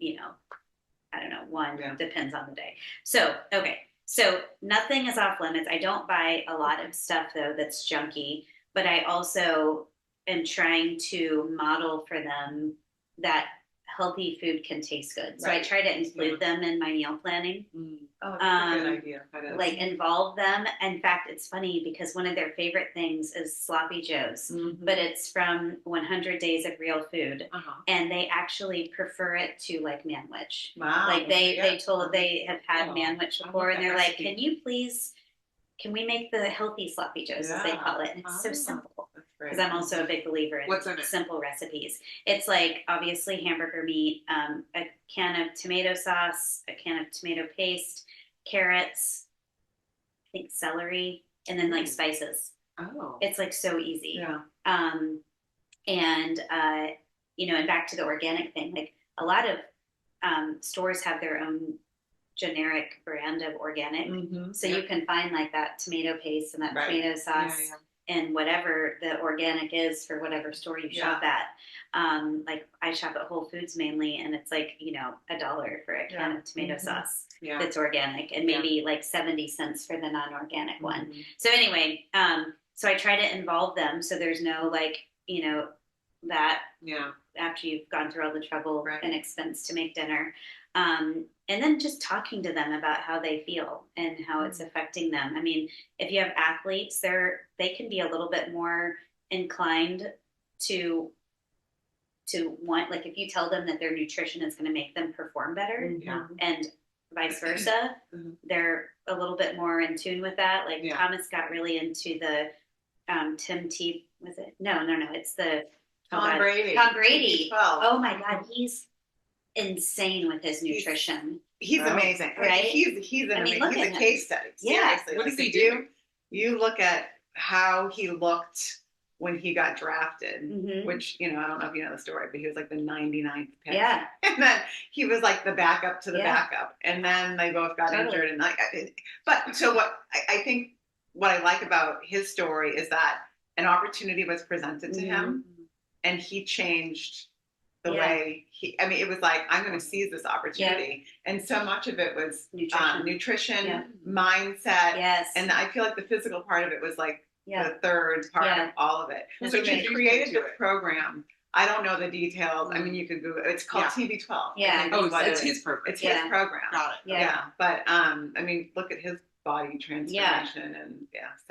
I don't know, one. Depends on the day. So, okay. So nothing is off limits. I don't buy a lot of stuff though that's junky, but I also am trying to model for them that healthy food can taste good. So I Right. try to include them in my meal planning. Oh, that's a good idea. Like involve them. In fact, it's funny because one of their favorite things is sloppy joes, but it's from 100 Days of Real Food, and they actually prefer it to like manwich. Wow. Like they have had manwich before, and they're like, can we make the healthy sloppy joes, as they call it? And it's so simple. Because I'm also a big believer in simple recipes. It's like obviously hamburger meat, a can of tomato sauce, a can of tomato paste, carrots, I think celery, and then like spices. Oh. It's like so easy. Yeah. And and back to the organic thing, like a lot of stores have their own generic brand of organic. So you can find like that tomato paste and that tomato sauce and whatever the organic is for whatever store you shop at. Like I shop at Whole Foods mainly, and it's like, $1 for a can of tomato sauce that's organic, and maybe like 70 cents for the non-organic one. So anyway, so I try to involve them so there's no like, that after you've gone through all the trouble and expense to make dinner. And then just talking to them about how they feel and how it's affecting them. I mean, if you have athletes, they can be a little bit more inclined to want, like if you tell them that their nutrition is going to make them perform better, and vice versa, they're a little bit more in tune with that. Like Thomas got really into the Tim T. Was it? No, it's the Tom Brady. Tom Brady. Oh my God, he's insane with his nutrition. He's amazing, right? He's a case study. Seriously. What does he do? You look at how he looked when he got drafted, which I don't know if you know the story, but he was like the 99th pick. Yeah, and then he was like the backup to the backup, and then they both got injured. And but so what I think what I like about his story is that an opportunity was presented to him, and he changed the way it was like, I'm going to seize this opportunity. And so much of it was nutrition, mindset. Yes. And I feel like the physical part of it was like the third part of all of it. So he created this program. I don't know the details. I mean, you could Google it. It's called TB12. Yeah. It's his program. It's his program. Got it. Yeah. But I mean, look at his body transformation and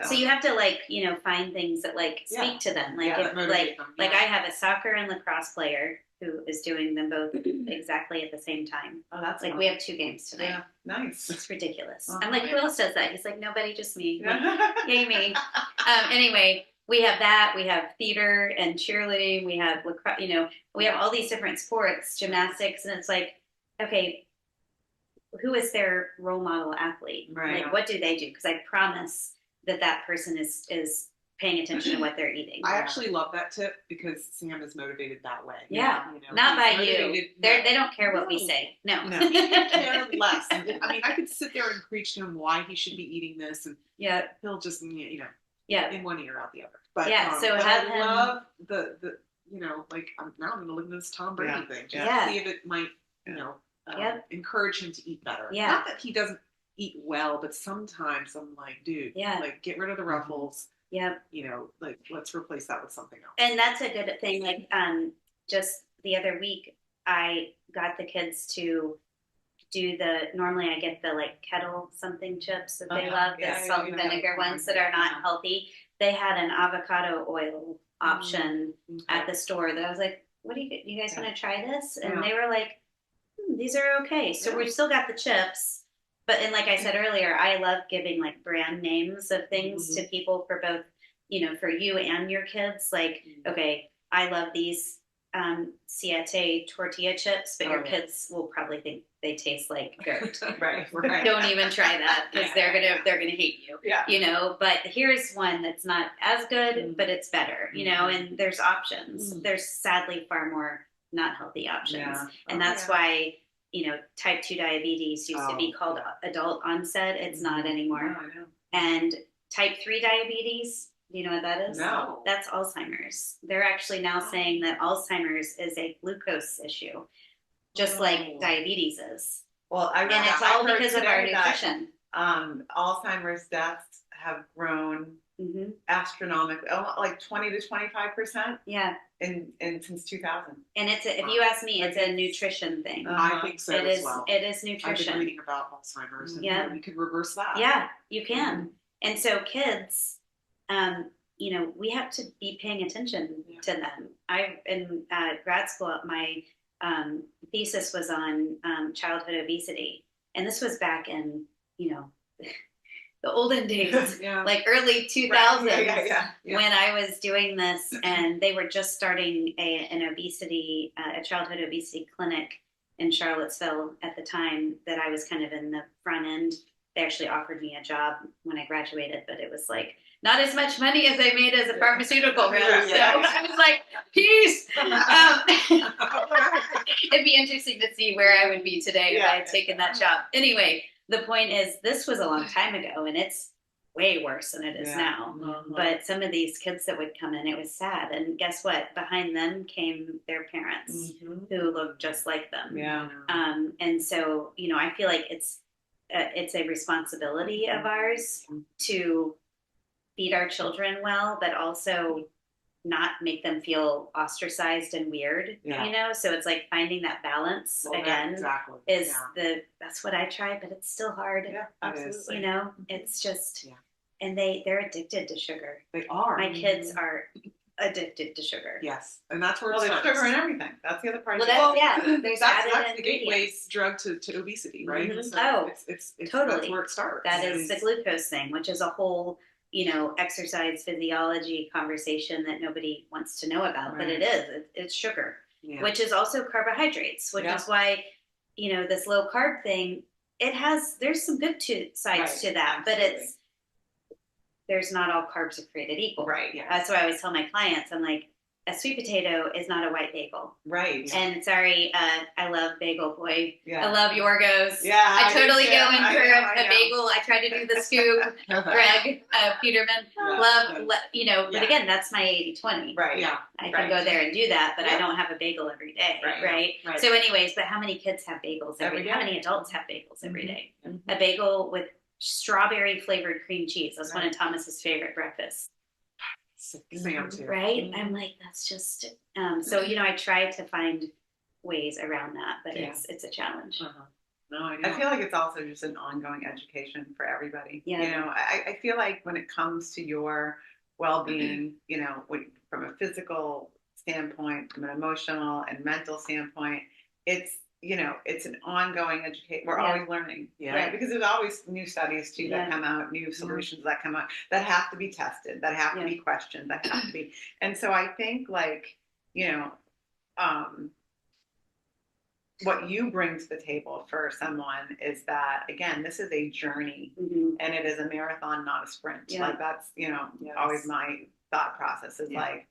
so you have to find things that speak to them, like I have a soccer and lacrosse player who is doing them both exactly at the same time. Oh, that's like we have 2 games tonight. Yeah, nice. It's ridiculous. I'm like, who else does that? He's like, nobody, just me. Like, yay me. Anyway, we have that. We have theater and cheerleading. We have lacrosse. We have all these different sports, gymnastics, and it's like, okay, who is their role model athlete? Right. Like, what do they do? Because I promise that person is paying attention to what they're eating. I actually love that tip because Sam is motivated that way. Yeah, not by you. They don't care what we say. No. Care less. I mean, I could sit there and preach to him why he should be eating this, and he'll just in one ear out the other. But so but have I love the like now I'm going to look at this Tom Brady thing. Just see if it might encourage him to eat better. Yeah. Not that he doesn't eat well, but sometimes I'm like, dude, like get rid of the ruffles. Yeah. Like let's replace that with something else. And that's a good thing. Like just the other week I got the kids to do normally I get the like kettle something chips that they love, the salt and vinegar ones that are not healthy. They had an avocado oil option at the store that I was like, what do you guys want to try this? And they were like, these are okay. So we've still got the chips. But, and like I said earlier, I love giving like brand names of things to people for both, for you and your kids. Like, okay, I love these Siete tortilla chips, but your kids will probably think they taste like dirt. Right. Don't even try that because they're gonna hate you. Yeah. But here's one that's not as good, but it's better. And there's options. There's sadly far more not healthy options, and that's why. Type 2 diabetes used to be called adult onset. It's not anymore. I know. And type 3 diabetes, do you know what that is? No. That's Alzheimer's. They're actually now saying that Alzheimer's is a glucose issue, just like diabetes is. Well, and it's all because of our nutrition. Alzheimer's deaths have grown astronomically, like 20 to 25%. Yeah. In since 2000. And if you ask me, it's a nutrition thing. I think so as well. It is nutrition. I've been reading about Alzheimer's, and Yeah, we could reverse that. Yeah, you can. And so kids, we have to be paying attention to them. In grad school, my thesis was on childhood obesity, and this was back in the olden days, like early 2000s, when I was doing this, and they were just starting a childhood obesity clinic in Charlottesville at the time that I was kind of in the front end. They actually offered me a job when I graduated, but it was like not as much money as I made as a pharmaceutical rep. So I was like, peace. It'd be interesting to see where I would be today if I had taken that job. Anyway, the point is, this was a long time ago, and it's way worse than it is now. But some of these kids that would come in, it was sad. And guess what? Behind them came their parents who looked just like them. And so, I feel like it's a responsibility of ours to feed our children well, but also not make them feel ostracized and weird, So it's like finding that balance that's what I try, but it's still hard. Yeah, absolutely. It's just, and they're addicted to sugar. They are. My kids are addicted to sugar. Yes, and that's where there's starts. Sugar and everything. That's the other part. There's that's the gateway drug to obesity, right? So it's totally. That's where it starts. That is the glucose thing, which is a whole exercise physiology conversation that nobody wants to know about, but it is. It's sugar, which is also carbohydrates, which is why this low carb thing. There's some good sides to that, but there's not all carbs are created equal. Right. Yeah. That's why I always tell my clients, I'm like, a sweet potato is not a white bagel. Right. And sorry, I love Bagel Boy. I love Yorgos. Yeah. I totally go in for a bagel. I try to do the scoop. Greg Peterman. But again, that's my 80-20. Right. Yeah. I can go there and do that, but I don't have a bagel every day. Right. So anyways, but how many kids have bagels every day? How many adults have bagels every day? A bagel with strawberry flavored cream cheese. That's one of Thomas's favorite breakfasts. Sam too. Right? I'm like, that's just so I try to find ways around that, but it's a challenge. No, I know. I feel like it's also just an ongoing education for everybody. Yeah. I feel like when it comes to your well-being, from a physical standpoint, from an emotional and mental standpoint, it's an ongoing education. We're always learning, right? Because there's always new studies too that come out, new solutions that come out that have to be tested, that have to be questioned, that have to be. And so I think what you bring to the table for someone is that, again, this is a journey and it is a marathon, not a sprint. Like that's, always my thought process is like,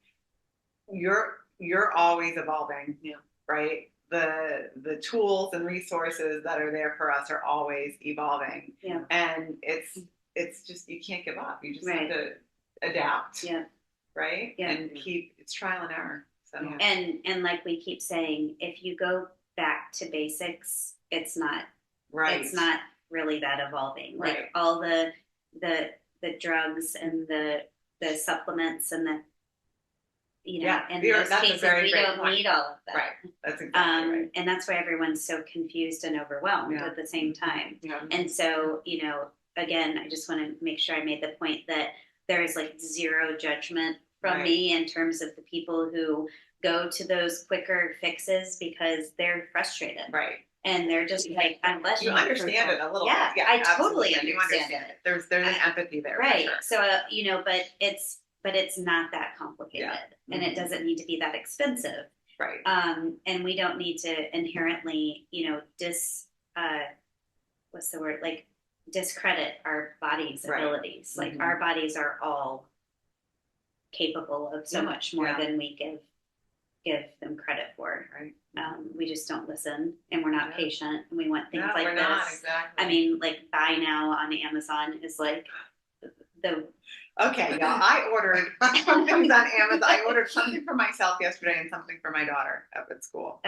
you're always evolving, right? The tools and resources that are there for us are always evolving. And it's just, you can't give up. You just have to adapt. Right. And it's trial and error. So and like we keep saying, if you go back to basics, it's not really that evolving. Like all the drugs and the supplements and the in those cases, we don't need all of that. Right. That's exactly right. And that's why everyone's so confused and overwhelmed at the same time. And so, again, I just want to make sure I made the point that there is like zero judgment from me in terms of the people who go to those quicker fixes because they're frustrated. Right. And they're just like, unless you understand it a little bit. Yeah, I totally understand it. There's an empathy there. Right. For sure. So, but it's not that complicated and it doesn't need to be that expensive. Right. And we don't need to inherently, discredit our body's abilities. Like our bodies are all capable of so much more than we give them credit for. Right. We just don't listen and we're not patient and we want things like we're this. Not, exactly. I mean, like buy now on Amazon is like the okay, y'all. I ordered something on Amazon. I ordered something for myself yesterday and something for my daughter up at school.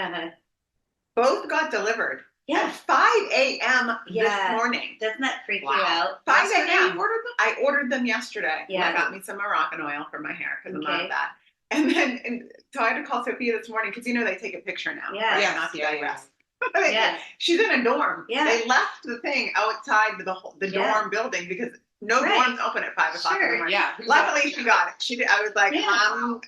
Both got delivered At 5 a.m. this morning. Doesn't that freak you out? 5 a.m. I ordered them yesterday. Yeah. I got me some Moroccan oil for my hair because I'm not that. And then, so I had to call Sophia this morning because they take a picture now. Yeah. Right? Yes. Not to digress. Yeah. She's in a dorm. Yeah. They left the thing outside the dorm building because no dorms open at 5 o'clock in the morning. Yeah. Luckily, she got it. I was like,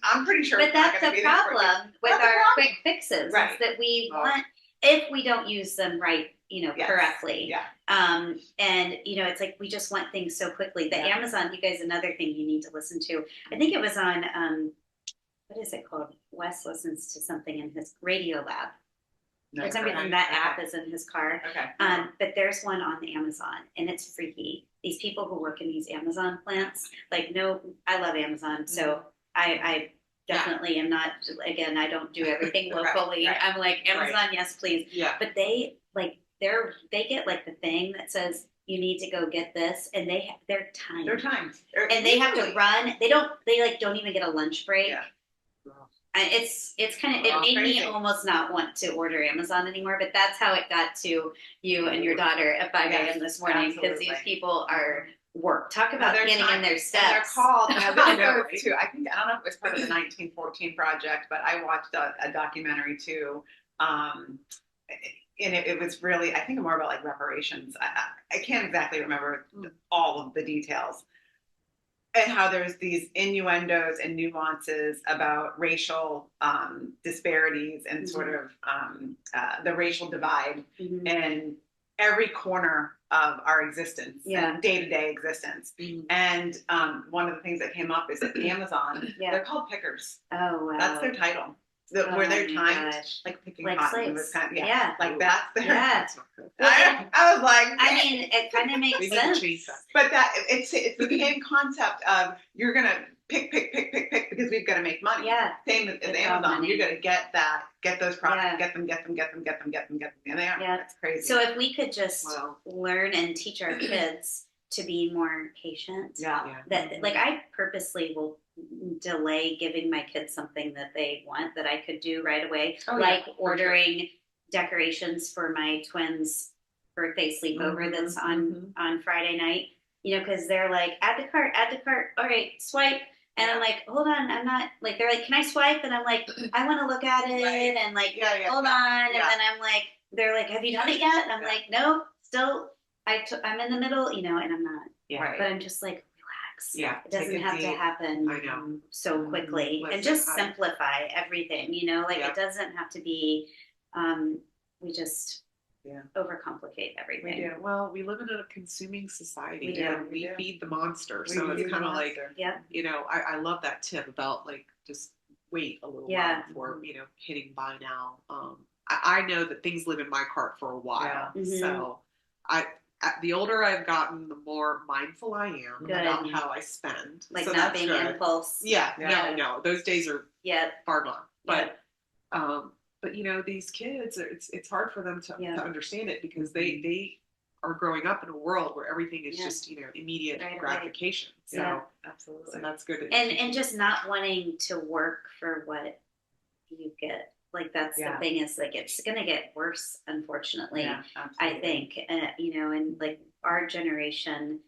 I'm pretty sure. But that's the problem with our quick fixes. Right. Is that we want, if we don't use them right, correctly. Yeah. And it's like we just want things so quickly. The Amazon, you guys, another thing you need to listen to. I think it was on what is it called? Wes listens to something in his Radio Lab. For some reason, that app is in his car. Okay. But there's one on the Amazon, and it's freaky. These people who work in these Amazon plants, I love Amazon, so I definitely am not. Again, I don't do everything locally. Right. I'm like Amazon, yes, please. Yeah. But they they get the thing that says you need to go get this, and they're timed. They're timed, and they have to run. They don't even get a lunch break. Yeah. And it's kind of, it made me almost not want to order Amazon anymore, but that's how it got to you and your daughter at 5 a.m. this morning, because these people are work. Talk about getting in their steps. And they're called, I don't know if it was part of the 1914 project, but I watched a documentary too. And it was really, I think more about reparations. I can't exactly remember all of the details. And how there's these innuendos and nuances about racial disparities and sort of the racial divide in every corner of our existence, day-to-day existence. And one of the things that came up is that Amazon, they're called pickers. Oh, wow. That's their title. Where they're timed, picking cotton. That's their. I was like, it kind of makes sense. But it's the same concept of you're gonna pick because we've got to make money. Yeah. Same as Amazon. You're gonna get those products, get them, and they are. Yeah. That's crazy. So if we could just learn and teach our kids to be more patient. That I purposely will delay giving my kids something that they want that I could do right away, ordering decorations for my twins' birthday sleepover that's on Friday night. Because they're like, add to cart. All right, swipe. And I'm like, hold on, I'm not they're like, can I swipe? And I'm like, I want to look at it and hold on. And then I'm like, they're like, have you done it yet? And I'm like, no, still, I'm in the middle, and I'm not. Right. But I'm just like, relax. Yeah. It doesn't have to happen so quickly. And just simplify everything, it doesn't have to be, we just overcomplicate everything. We do. Well, we live in a consuming society. We do. We feed the monster. So it's kind of I love that tip about just wait a little while before, hitting buy now. I know that things live in my cart for a while. So the older I've gotten, the more mindful I am about how I spend. So not being impulse. No, those days are far gone. But these kids, it's hard for them to understand it because they are growing up in a world where everything is just immediate gratification. So absolutely, so that's good. And just not wanting to work for what you get. That's the thing is it's going to get worse, unfortunately. I think, and our generation,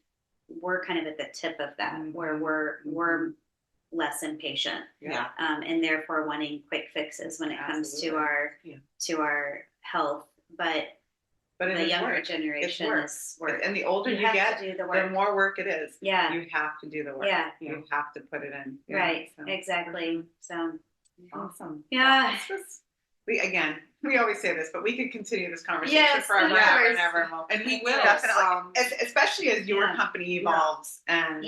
we're kind of at the tip of that where we're less impatient. And therefore wanting quick fixes when it comes to our health. But the younger generation is work. And the older you get, the more work it is. Yeah. You have to do the work. Yeah. You have to put it in. Right. So. Exactly. So. Awesome. Yeah. We always say this, but we could continue this conversation forever and ever. And we will. Definitely. Especially as your company evolves and,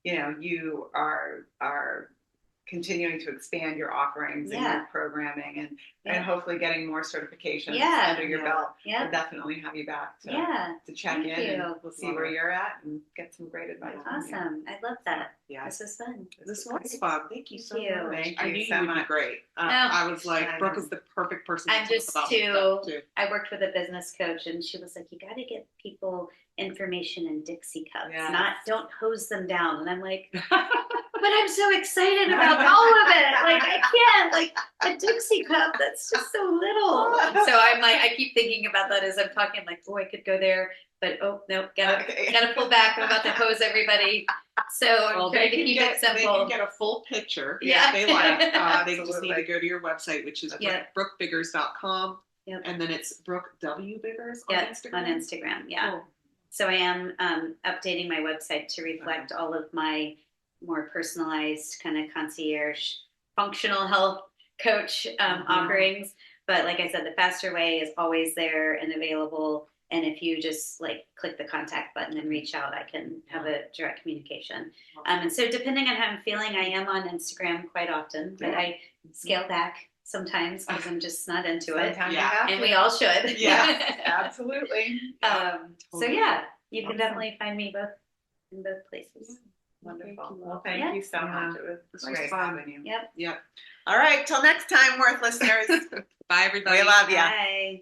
you are continuing to expand your offerings and your programming and hopefully getting more certifications under your belt. We'll definitely have you back to check in and we'll see where you're at and get some great advice. Awesome. I love that. Yeah. This was fun. This was fun. Thank you so much. I knew you would be great. I was like, Brooke is the perfect person I'm to just talk about too. I worked with a business coach and she was like, you got to get people information in Dixie cups, don't hose them down. And I'm like, but I'm so excited about all of it. Like I can't, like a Dixie cup, that's just so little. So I'm like, I keep thinking about that as I'm talking. I'm like, oh, I could go there, but oh no, gotta pull back. I'm about to hose everybody. So I'm trying to keep it simple. They can get a full picture Yeah. if they like. They just Absolutely. need to go to your website, which is brookebiggers.com. Yep. And then it's Brooke W. Biggers on Yeah, Instagram. on Instagram, yeah. Cool. So I am updating my website to reflect all of my more personalized kind of concierge functional health coach offerings. But like I said, the faster way is always there and available. And if you just like click the contact button and reach out, I can have a direct communication. And so depending on how I'm feeling, I am on Instagram quite often, but I scale back sometimes because I'm just not into it. Sometimes Yeah. you have And to. we all should. Yeah. Absolutely. So yeah, you can Awesome. definitely find me in both places. Wonderful. Well, thank Yeah. you so much. It was It was great fun. having you. Yep. Yep. All right. Till next time, Worth listeners. Bye, everybody. We love you. Bye.